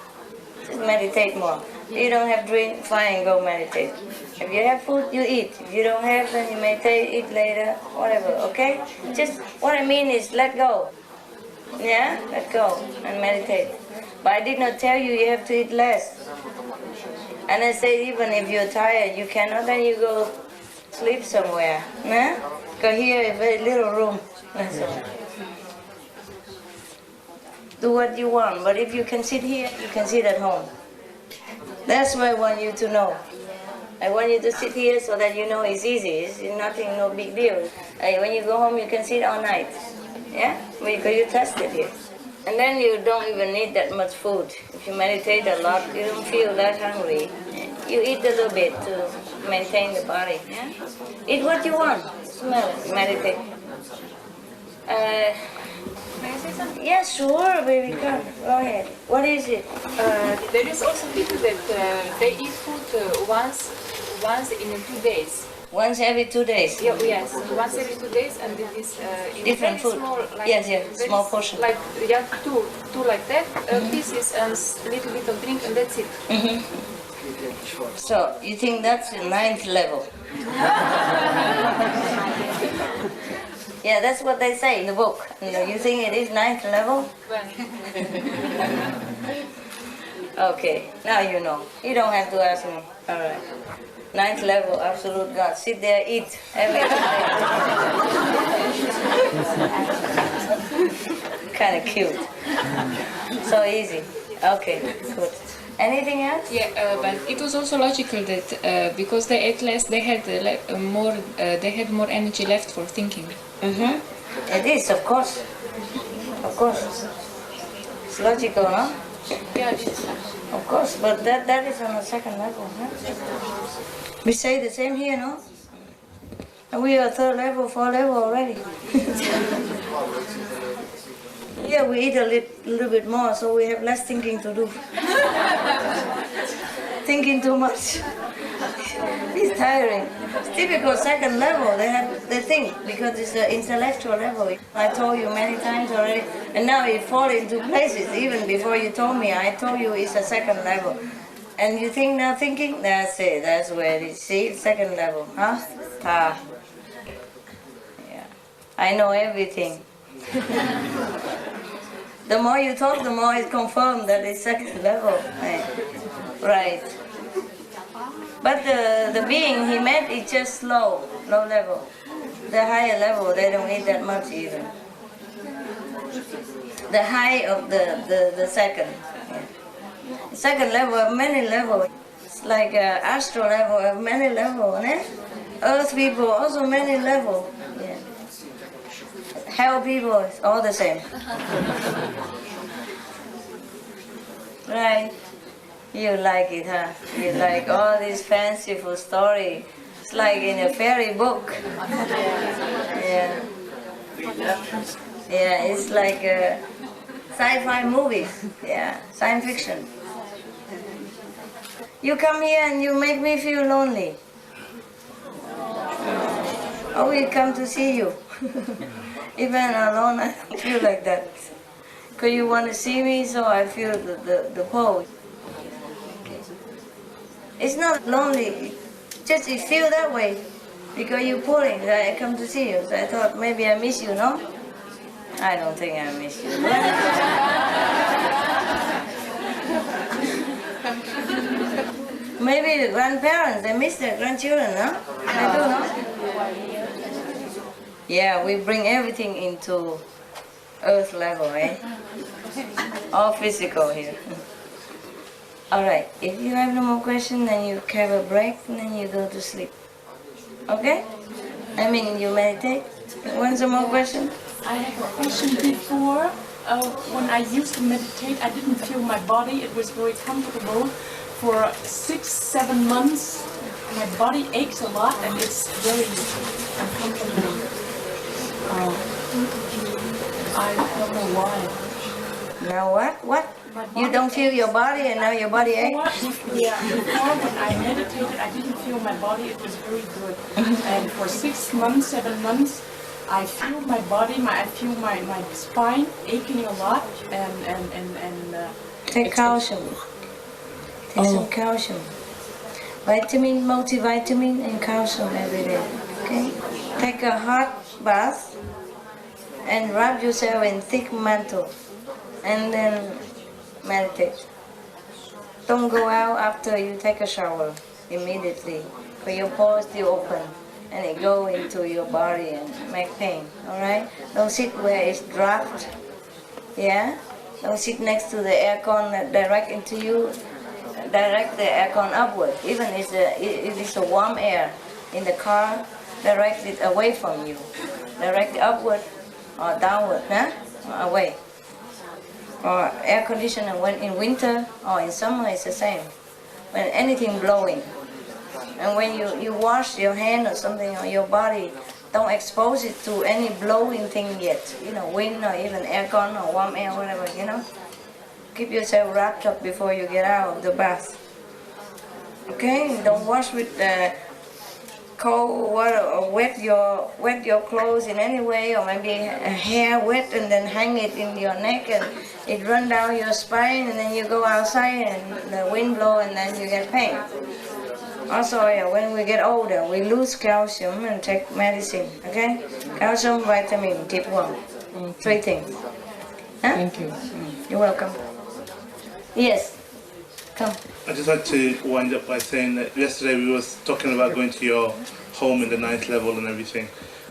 Just meditate more. If you don't have drink, fine, go meditate. If you have food, you eat. If you don't have, then you meditate, eat later, whatever, okay? Just, what I mean is, let go. Yeah? Let go and meditate. But I did not tell you have to eat less. And I say, even if you're tired, you cannot, then you go sleep somewhere. Nah? Because here is very little room. That's all. Do what you want, but if you can sit here, you can sit at home. That's what I want you to know. I want you to sit here so that you know it's easy. It's nothing, no big deal. When you go home, you can sit all night. Yeah? Because you tested here. And then you don't even need that much food. If you meditate a lot, you don't feel that hungry. You eat a little bit to maintain the body. Yeah? Eat what you want. Smell it. Meditate. May I say something? Yeah, sure, baby. Come. Go ahead. What is it? There is also people that they eat food once in 2 days. Once every 2 days? Yeah, yes, once every 2 days, and it is in Different very food? small, like, Yes, very small portion. Like, yeah, two like that, pieces and little bit of drink, and that's it. So, you think that's the 9th level? Yeah, that's what they say in the book. You think it is 9th level? Okay, now you know. You don't have to ask me. All right. 9th level, absolute God. Sit there, eat every day. Kind of cute. So easy. Okay, good. Anything else? Yeah, but it was also logical that because they ate less, they had more energy left for thinking. It is, of course. Of course. It's logical, no? Yeah, it is. Of course, but that is on the 2nd level, huh? We say the same here, no? And we are 3rd level, 4th level already. Yeah, we eat a little bit more, so we have less thinking to do. Thinking too much. It's tiring. It's typical 2nd level. They think because it's an intellectual level. I told you many times already, and now it falls into places. Even before you told me, I told you it's a 2nd level. And you think now thinking? That's it. That's where it is. See, 2nd level, huh? Yeah. I know everything. The more you talk, the more it's confirmed that it's 2nd level. Right. But the being he met is just low level. The higher level, they don't eat that much even. The high of the 2nd. Yeah. 2nd level have many levels. It's like astral level have many levels. Earth people also many levels. Yeah. Hell people is all the same. Right. You like it, huh? You like all this fanciful story. It's like in a fairy book. Yeah. Yeah, it's like a sci-fi movie. Yeah, science fiction. You come here and you make me feel lonely. I will come to see you. Even alone, I don't feel like that. Because you want to see me, so I feel the pull. It's not lonely, just it feels that way. Because you're pulling, so I come to see you. So I thought maybe I miss you, no? I don't think I miss you. Maybe the grandparents, they miss their grandchildren, no? They do, no? Yeah, we bring everything into earth level, eh? All physical here. All right, if you have no more questions, then you have a break and then you go to sleep. Okay? I mean, you meditate. Want some more questions? I have a question before. When I used to meditate, I didn't feel my body. It was very comfortable. For 6-7 months, my body aches a lot and it's very uncomfortable. I don't know why. Now what? What? You don't feel your body and now your body aches? Yeah, before when I meditated, I didn't feel my body. It was very good. And for 6 months, 7 months, I feel my body, I feel my spine aching a lot and take calcium. Take some calcium. Vitamin, multivitamin and calcium every day. Okay? Take a hot bath and wrap yourself in thick mantle and then meditate. Don't go out after you take a shower immediately, because your pores still open and it go into your body and make pain. Alright? Don't sit where it's draft. Yeah? Don't sit next to the aircon that direct into you. direct the aircon upward. Even if it's a warm air in the car, direct it away from you. Direct it upward or downward, huh? Away. Or air conditioner when in winter or in summer it's the same. When anything blowing. And when you wash your hand or something on your body, don't expose it to any blowing thing yet. You know, wind or even aircon or warm air, whatever, you know. Keep yourself wrapped up before you get out of the bath. Okay? Don't wash with cold water or wet your clothes in any way, or maybe hair wet and then hang it in your neck and it run down your spine, and then you go outside and the wind blow and then you get pain. Also, when we get older, we lose calcium and take medicine, okay? Calcium, vitamin, type 1. 3 things. Huh? Thank you. You're welcome. Yes, come. I just had to wind up by saying that yesterday we was talking about going to your home in the 9th level and everything.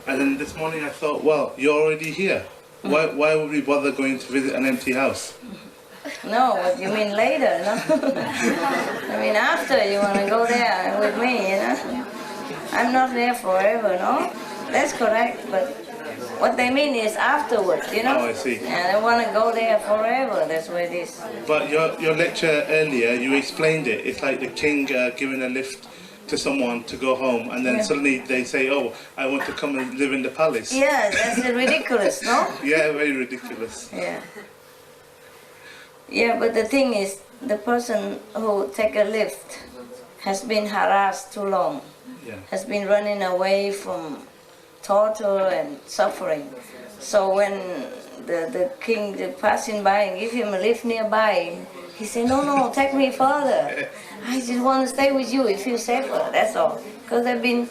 And then this morning I thought, well, you're already here. Why would we bother going to visit an empty house? No, what you mean later, no? I mean after you want to go there with me, you know? I'm not there forever, no? That's correct, but what they mean is afterwards, you know? Oh, I see. And they want to go there forever, that's what it is. But your lecture earlier, you explained it. It's like the king giving a lift to someone to go home, and then suddenly they say, oh, I want to come and live in the palace. Yeah, that's ridiculous, no? Yeah, very ridiculous. Yeah. Yeah, but the thing is, the person who take a lift has been harassed too long, has been running away from torture and suffering. So when the king passing by and give him a lift nearby, he said, no, take me further. I just want to stay with you, it feels safer, that's all. Because they've been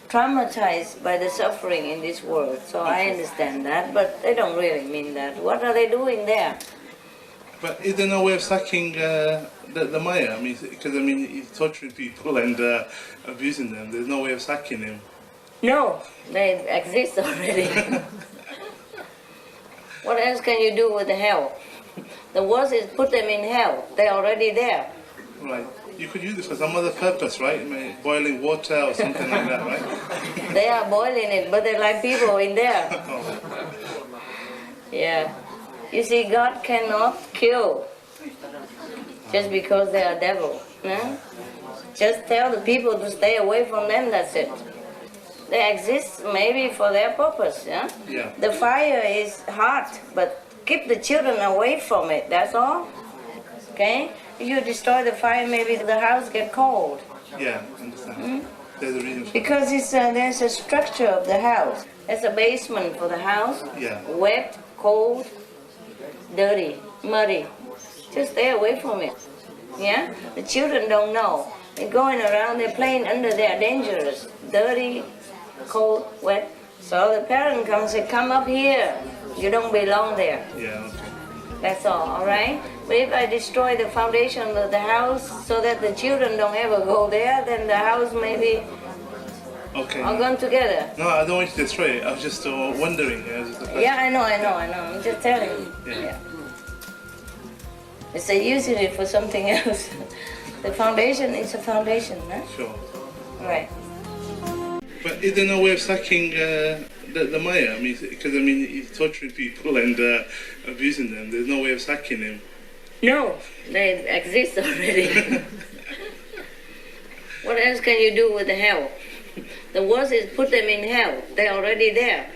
traumatized by the suffering in this world, so I understand that, but they don't really mean that. What are they doing there? But is there no way of sacking the Maya? I mean, because he's torturing people and abusing them. There's no way of sacking him. No, they exist already. What else can you do with the hell? The worst is put them in hell. They're already there. Right. You could use it for some other purpose, right? I mean, boiling water or something like that, right? They are boiling it, but they're like people in there. Yeah. You see, God cannot kill just because they are devil. Yeah? Just tell the people to stay away from them, that's it. They exist maybe for their purpose. Yeah? Yeah. The fire is hot, but keep the children away from it, that's all. Okay? If you destroy the fire, maybe the house get cold. Yeah, I understand. There's a reason. Because there's a structure of the house. There's a basement for the house. Yeah. Wet, cold, dirty, muddy. Just stay away from it. Yeah? The children don't know. They're going around, they're playing under there, dangerous, dirty, cold, wet. So the parent comes and say, come up here. You don't belong there. Yeah, okay. That's all right? But if I destroy the foundation of the house so that the children don't ever go there, then the house maybe all gone together. No, I don't want you to destroy it. I was just wondering. Yeah, I know. I'm just telling you. Yeah. If they're using it for something else, the foundation is a foundation, huh? Sure. Right. But is there no way of sacking the Maya? I mean, because he's torturing people and abusing them. There's no way of sacking him. No, they exist already. What else can you do with the hell? The worst is put them in hell. They're already there.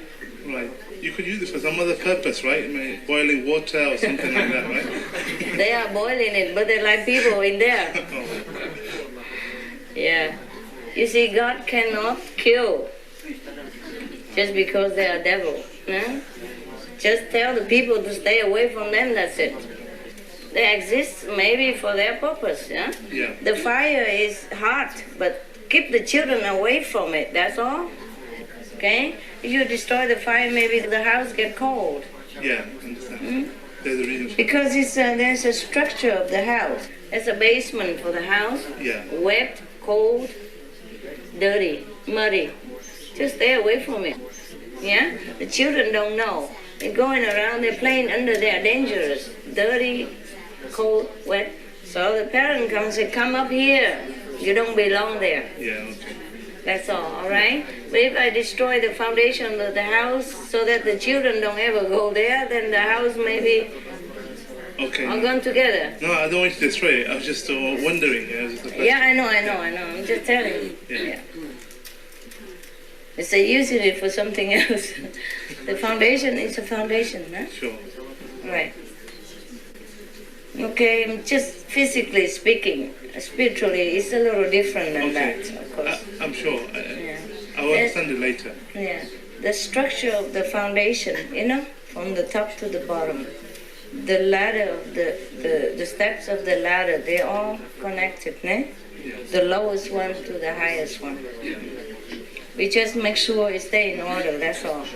Right. You could use it for some other purpose, right? I mean, boiling water or something like that, right? They are boiling it, but they're like people in there. Yeah. You see, God cannot kill just because they are devil. Huh? Just tell the people to stay away from them, that's it. They exist maybe for their purpose. Yeah? Yeah. The fire is hot, but keep the children away from it, that's all. Okay? If you destroy the fire, maybe the house get cold. Yeah, I understand. There's a reason. Because there's a structure of the house. There's a basement for the house. Yeah. Wet, cold, dirty, muddy. Just stay away from it. Yeah? The children don't know. They're going around, they're playing under there, dangerous, dirty, cold, wet. So the parent comes and say, come up here. You don't belong there. Yeah, okay. That's all right? But if I destroy the foundation of the house so that the children don't ever go there, then the house maybe Okay. all gone together. No, I don't want you to destroy it. I was just wondering. Yeah, I know. I'm just telling you. Yeah. It's a using it for something else. The foundation is a foundation, huh? Sure. Right. Okay, just physically speaking, spiritually, it's a little different than that, of course. I'm sure. I'll understand it later. Yeah. The structure of the foundation, from the top to the bottom, the ladder, the steps of the ladder, they're all connected, né? Yes. The lowest one to the highest one. We just make sure it stay in order, that's all.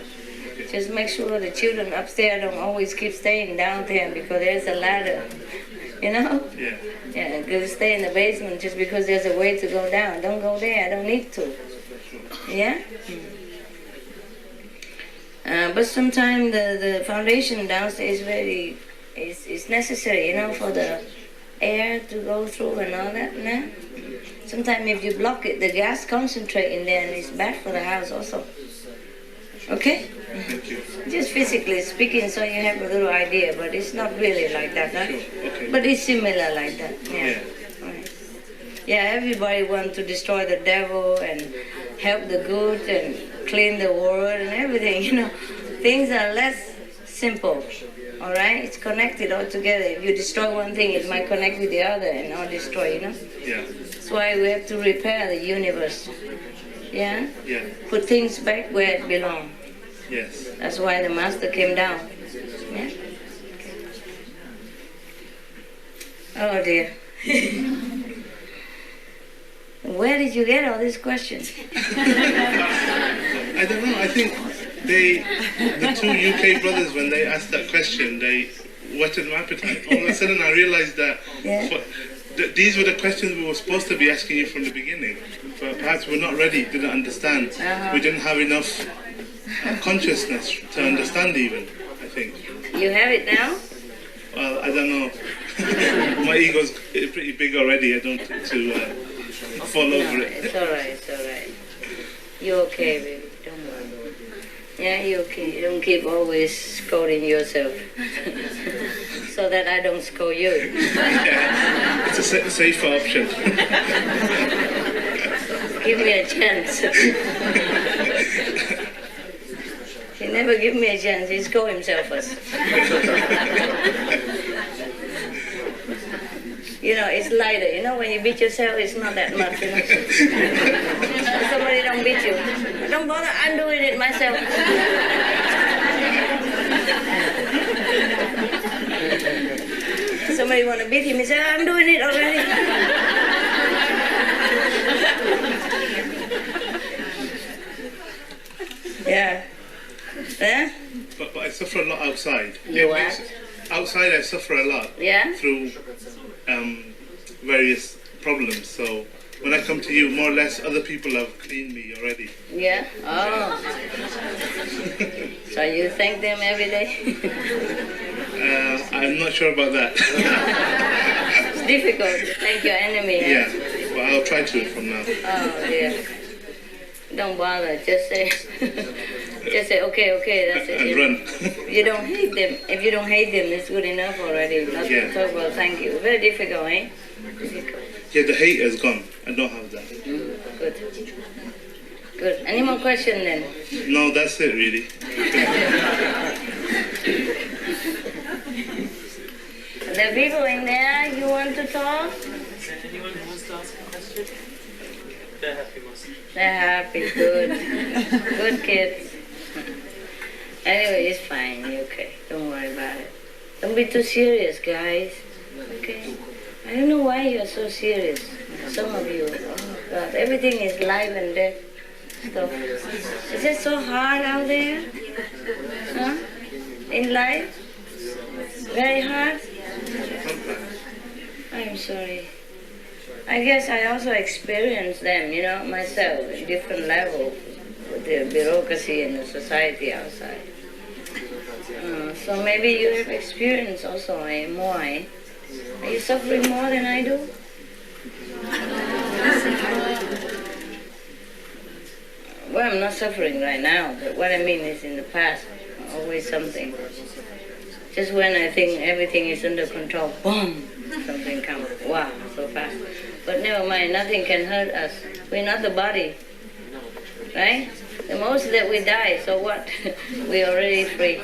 Just make sure the children upstairs don't always keep staying down there because there's a ladder, Yeah. Yeah, because stay in the basement just because there's a way to go down. Don't go there, I don't need to. Yeah? But sometimes the foundation downstairs is necessary, for the air to go through and all that, nah? Sometimes if you block it, the gas concentrate in there and it's bad for the house also. Okay? Thank you. Just physically speaking, so you have a little idea, but it's not really like that, huh? Sure. Okay. But it's similar like that, yeah. Right. Yeah, everybody wants to destroy the devil and help the good and clean the world and everything, Things are less simple, all right? It's connected all together. If you destroy one thing, it might connect with the other and all destroy, Yeah. That's why we have to repair the universe, yeah? Yeah. Put things back where it belongs. Yes. That's why the master came down. Yeah? Oh dear. Where did you get all these questions? I don't know. I think the two UK brothers, when they asked that question, they whetted my appetite. All of a sudden I realized that these were the questions we were supposed to be asking you from the beginning. But perhaps we're not ready, didn't understand. We didn't have enough consciousness to understand even, I think. You have it now? Well, I don't know. My ego's pretty big already. I don't want to fall over it. It's all right. You're okay, baby. Don't worry. Yeah, you're okay. You don't keep always scolding yourself. So that I don't scold you. Yeah, it's a safer option. Give me a chance. He never give me a chance. He scold himself first. It's lighter. When you beat yourself, it's not that much. Somebody don't beat you. Don't bother. I'm doing it myself. Somebody want to beat him, he said, I'm doing it already. Yeah. Yeah? But I suffer a lot outside. You what? Outside I suffer a lot. Yeah? Through various problems. So when I come to you, more or less, other people have cleaned me already. Yeah? Oh. So you thank them every day? I'm not sure about that. It's difficult to thank your enemy. Yeah, but I'll try to from now. Oh dear. Don't bother. Just say, okay, that's it. And run. You don't hate them. If you don't hate them, it's good enough already. Not to talk about thank you. Very difficult, eh? Difficult. Yeah, the hate has gone. I don't have that. Good. Good. Any more questions then? No, that's it really. The people in there, you want to talk? Is there anyone who wants to ask a question? They're happy, mostly. They're happy, good. Good kids. Anyway, it's fine, you're okay. Don't worry about it. Don't be too serious, guys. Okay? I don't know why you're so serious. Some of you. Oh, God. Everything is life and death stuff. Is it so hard out there? Huh? In life? Very hard? I'm sorry. I guess I also experienced them, myself, at different level with the bureaucracy and the society outside. So maybe you have experienced also more, Are you suffering more than I do? Well, I'm not suffering right now, but what I mean is in the past, always something. Just when I think everything is under control, boom, something comes. Wow, so fast. But never mind, nothing can hurt us. We're not the body, right? The most that we die, so what? We're already free.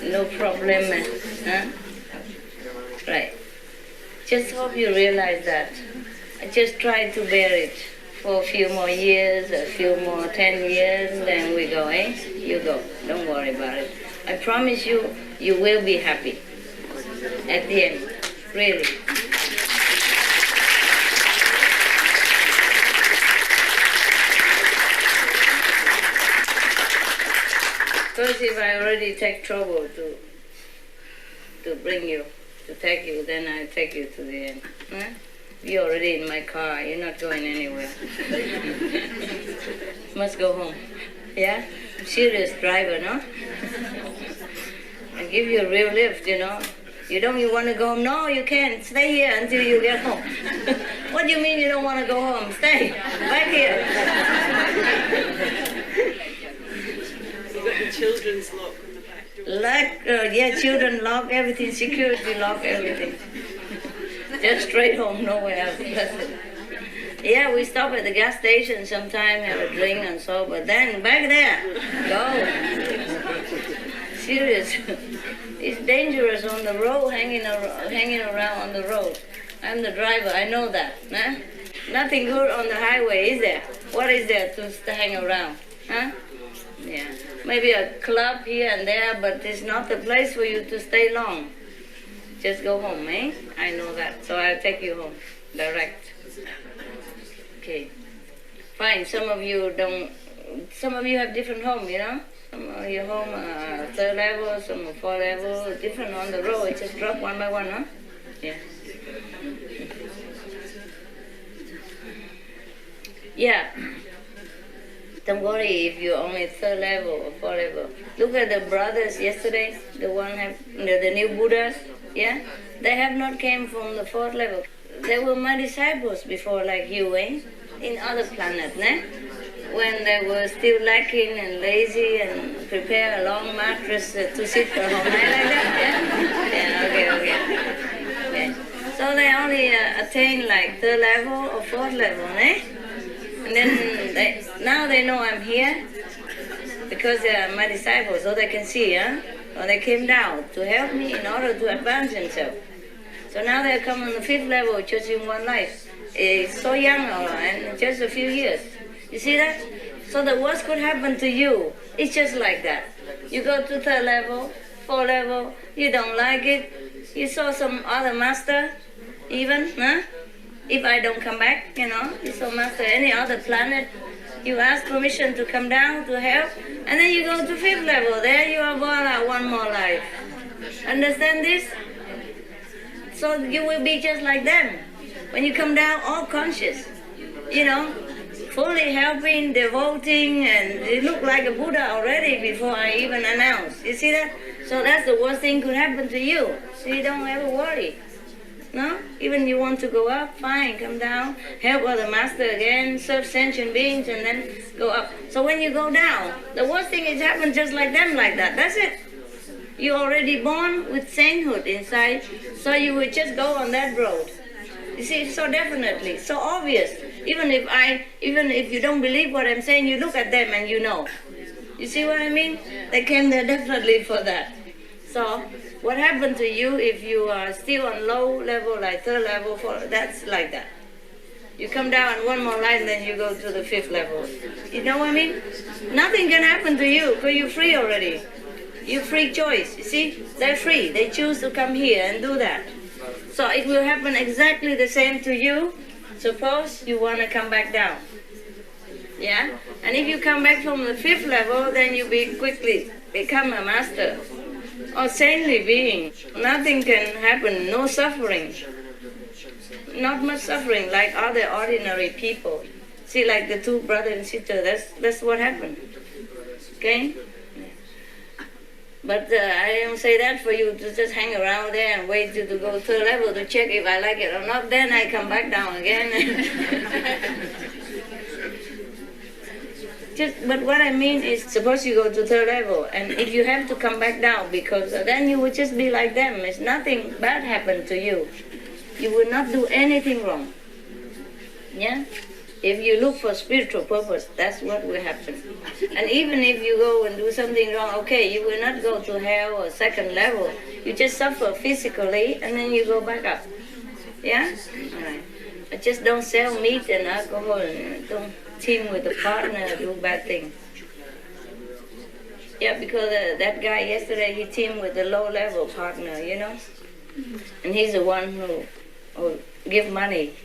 No problem, huh? Right. Just hope you realize that. I just try to bear it for a few more years, a few more 10 years, then we go, eh? You go. Don't worry about it. I promise you, you will be happy at the end. Really. First, if I already take trouble to bring you, to take you, then I take you to the end. Huh? You're already in my car. You're not going anywhere. Must go home. Yeah? I'm serious driver, no? I give you a real lift, you know. You want to go home? No, you can't. Stay here until you get home. What do you mean you don't want to go home? Stay. Back here. You've got the children's lock on the back door. Yeah, children lock everything, security lock everything. Just straight home, nowhere else. That's it. Yeah, we stop at the gas station sometime, have a drink and so, but then back there, go. Serious. It's dangerous on the road, hanging around on the road. I'm the driver, I know that. Huh? Nothing good on the highway, is there? What is there to hang around? Huh? Yeah. Maybe a club here and there, but it's not the place for you to stay long. Just go home, eh? I know that. So I'll take you home. Direct. Okay. Fine. Some of you have different home, you know? Some of your home are 3rd level, some are 4th level, different on the road. It just drop one by one, huh? Yeah. Yeah. Don't worry if you're only 3rd level or 4th level. Look at the brothers yesterday, the new Buddhas, yeah? They have not came from the 4th level. They were my disciples before, like you, eh? In other planets, ne? When they were still lacking and lazy and prepare a long mattress to sit for whole night like that, yeah? Yeah, okay. Yeah. So they only attain like 3rd level or 4th level, eh? And then now they know I'm here because they are my disciples, so they can see, huh? So they came down to help me in order to advance themselves. So now they come on the 5th level just in one life. It's so young and just a few years. You see that? So the worst could happen to you. It's just like that. You go to 3rd level, 4th level, you don't like it. You saw some other master even, huh? If I don't come back, you know, you saw master any other planet, you ask permission to come down to help, and then you go to 5th level. There you are born out one more life. Understand this? So you will be just like them. When you come down, all conscious, you know, fully helping, devoting, and you look like a Buddha already before I even announce. You see that? So that's the worst thing could happen to you. So you don't ever worry. No? Even you want to go up, fine, come down, help other master again, serve sentient beings, and then go up. So when you go down, the worst thing is happen just like them like that. That's it. You're already born with sainthood inside, so you will just go on that road. You see, so definitely, so obvious. Even if you don't believe what I'm saying, you look at them and you know. You see what I mean? They came there definitely for that. So what happened to you if you are still on low level, like 3rd level, 4th, that's like that. You come down one more line, then you go to the 5th level. You know what I mean? Nothing can happen to you because you're free already. You're free choice, you see? They're free. They choose to come here and do that. So it will happen exactly the same to you. Suppose you want to come back down. Yeah? And if you come back from the 5th level, then you quickly become a master. Or saintly being. Nothing can happen, no suffering. Not much suffering like other ordinary people. See, like the 2 brothers and sisters, that's what happened. Okay? But I don't say that for you to just hang around there and wait to go third level to check if I like it or not. Then I come back down again. But what I mean is, suppose you go to third level, and if you have to come back down, because then you would just be like them. It's nothing bad happened to you. You will not do anything wrong. Yeah? If you look for spiritual purpose, that's what will happen. And even if you go and do something wrong, okay, you will not go to hell or second level. You just suffer physically, and then you go back up. Yeah? All right. But just don't sell meat and alcohol, and don't team with a partner, do bad things. Yeah, because that guy yesterday, he teamed with a low-level partner, you know? And he's the one who give money.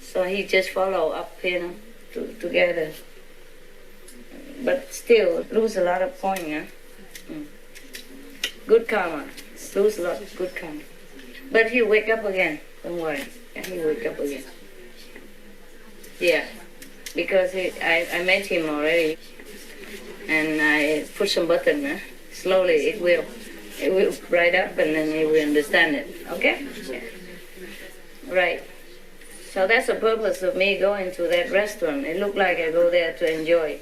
So he just follow up, you know, together. But still, lose a lot of points, yeah? Good karma. Lose a lot of good karma. But he'll wake up again, don't worry. He'll wake up again. Yeah. Because I met him already, and I put some button. Slowly it will bright up, and then he will understand it. Okay? Yeah. Right. So that's the purpose of me going to that restaurant. It looked like I go there to enjoy.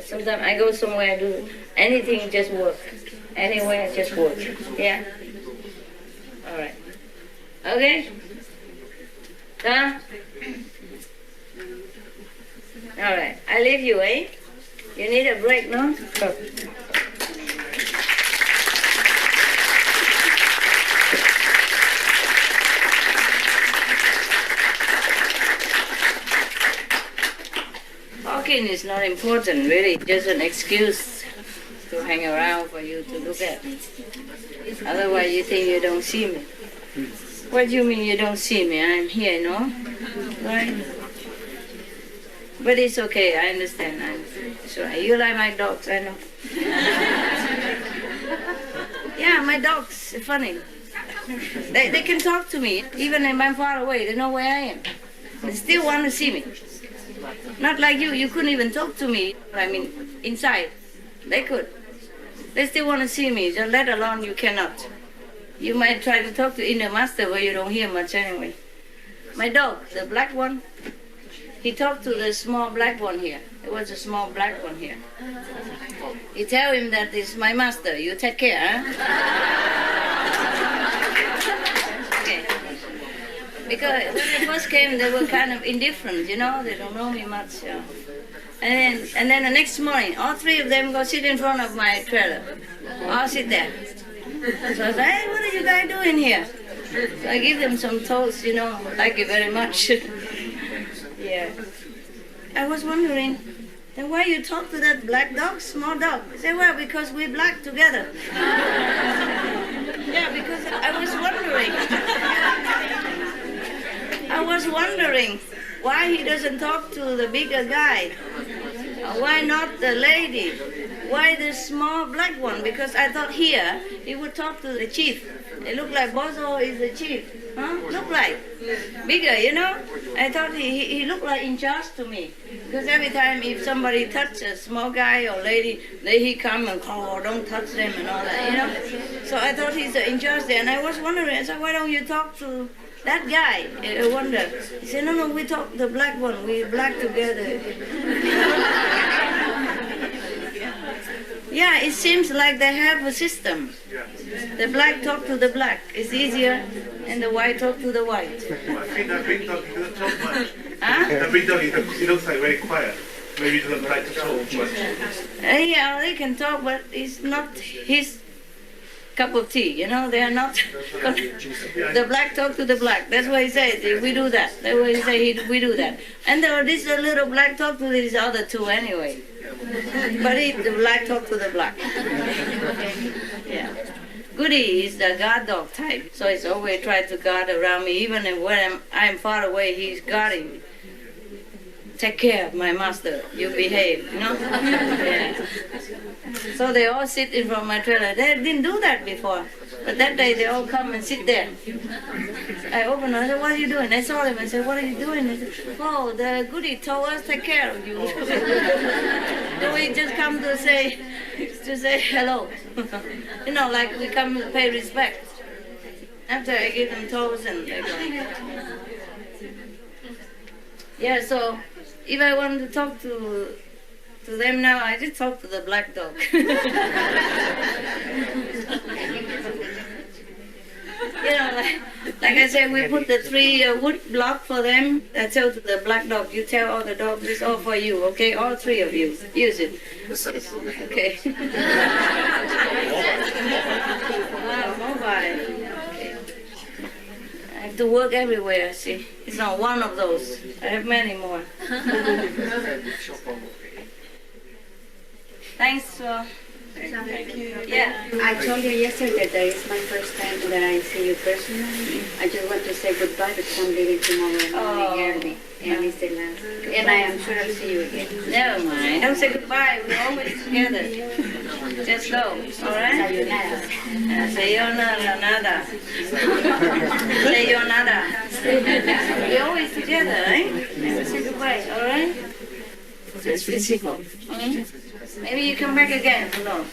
Sometimes I go somewhere, do anything, just work. Anywhere, just work. Yeah. All right. Okay. Huh? All right, I leave you, eh? You need a break, no? Go. Talking is not important, really. Just an excuse to hang around for you to look at. Otherwise, you think you don't see me. What do you mean you don't see me? I'm here, no? Right? But it's okay, I understand. So you like my dogs, I know. Yeah, my dogs are funny. They can talk to me, even if I'm far away. They know where I am. They still want to see me. Not like you couldn't even talk to me. I mean, inside. They could. They still want to see me, just let alone you cannot. You might try to talk to inner master where you don't hear much anyway. My dog, the black one, he talked to the small black one here. There was a small black one here. He tell him that it's my master. You take care, huh? Okay. Because when they first came, they were kind of indifferent, you know. They don't know me much. Yeah. And then the next morning, all three of them go sit in front of my trailer. I'll sit there. So I said, hey, what are you guys doing here? So I give them some toast, you know. Thank you very much. Yeah. I was wondering, then why you talk to that black dog, small dog? I said, well, because we're black together. Yeah, because I was wondering why he doesn't talk to the bigger guy. Why not the lady? Why the small black one? Because I thought here he would talk to the chief. It looked like Bozo is the chief. Huh? Look like bigger, you know. I thought he looked like in charge to me. Because every time if somebody touches a small guy or lady, then he come and call, oh, don't touch them and all that, you know. So I thought he's in charge there, and I was wondering, I said, why don't you talk to that guy? I wonder. He said, no, we talk the black one. We're black together. Yeah, it seems like they have a system. The black talk to the black. It's easier, and the white talk to the white. I think that big dog, he doesn't talk much. Huh? That big dog, he looks like very quiet. Maybe he doesn't like to talk much. Yeah, they can talk, but it's not his cup of tea, you know. They are not. The black talk to the black. That's what he says. We do that. That's what he says. We do that. And this little black talk to these other two anyway. But the black talk to the black. Yeah. Goody is the guard dog type, so he's always trying to guard around me. Even when I'm far away, he's guarding me. Take care of my master. You behave, you know. Yeah. So they all sit in front of my trailer. They didn't do that before, but that day they all come and sit there. I opened. I said, "What are you doing?" I saw them. I said, "What are you doing?" They said, "Oh, the goody told us take care of you." So we just come to say, to say hello. You know, like we come to pay respect. After I give them toes and they go. Yeah, so if I want to talk to them now, I just talk to the black dog. You know, like I said, we put the 3 wood block for them. I tell to the black dog, you tell all the dogs, this is all for you, okay? All 3 of you, use it. Okay. Wow, mobile. Okay. I have to work everywhere, see. It's not one of those. I have many more. Thanks. Thank you. Yeah. I told you yesterday that it's my first time that I see you personally. I just want to say goodbye because I'm leaving tomorrow early. And it's the last. And I am sure I'll see you again. Never mind. Don't say goodbye. We're always together. Just go. All right? Sayonara. Sayonara, nada. Sayonara. We're always together, right? Never say goodbye. All right? It's physical. Maybe you come back again. Who knows?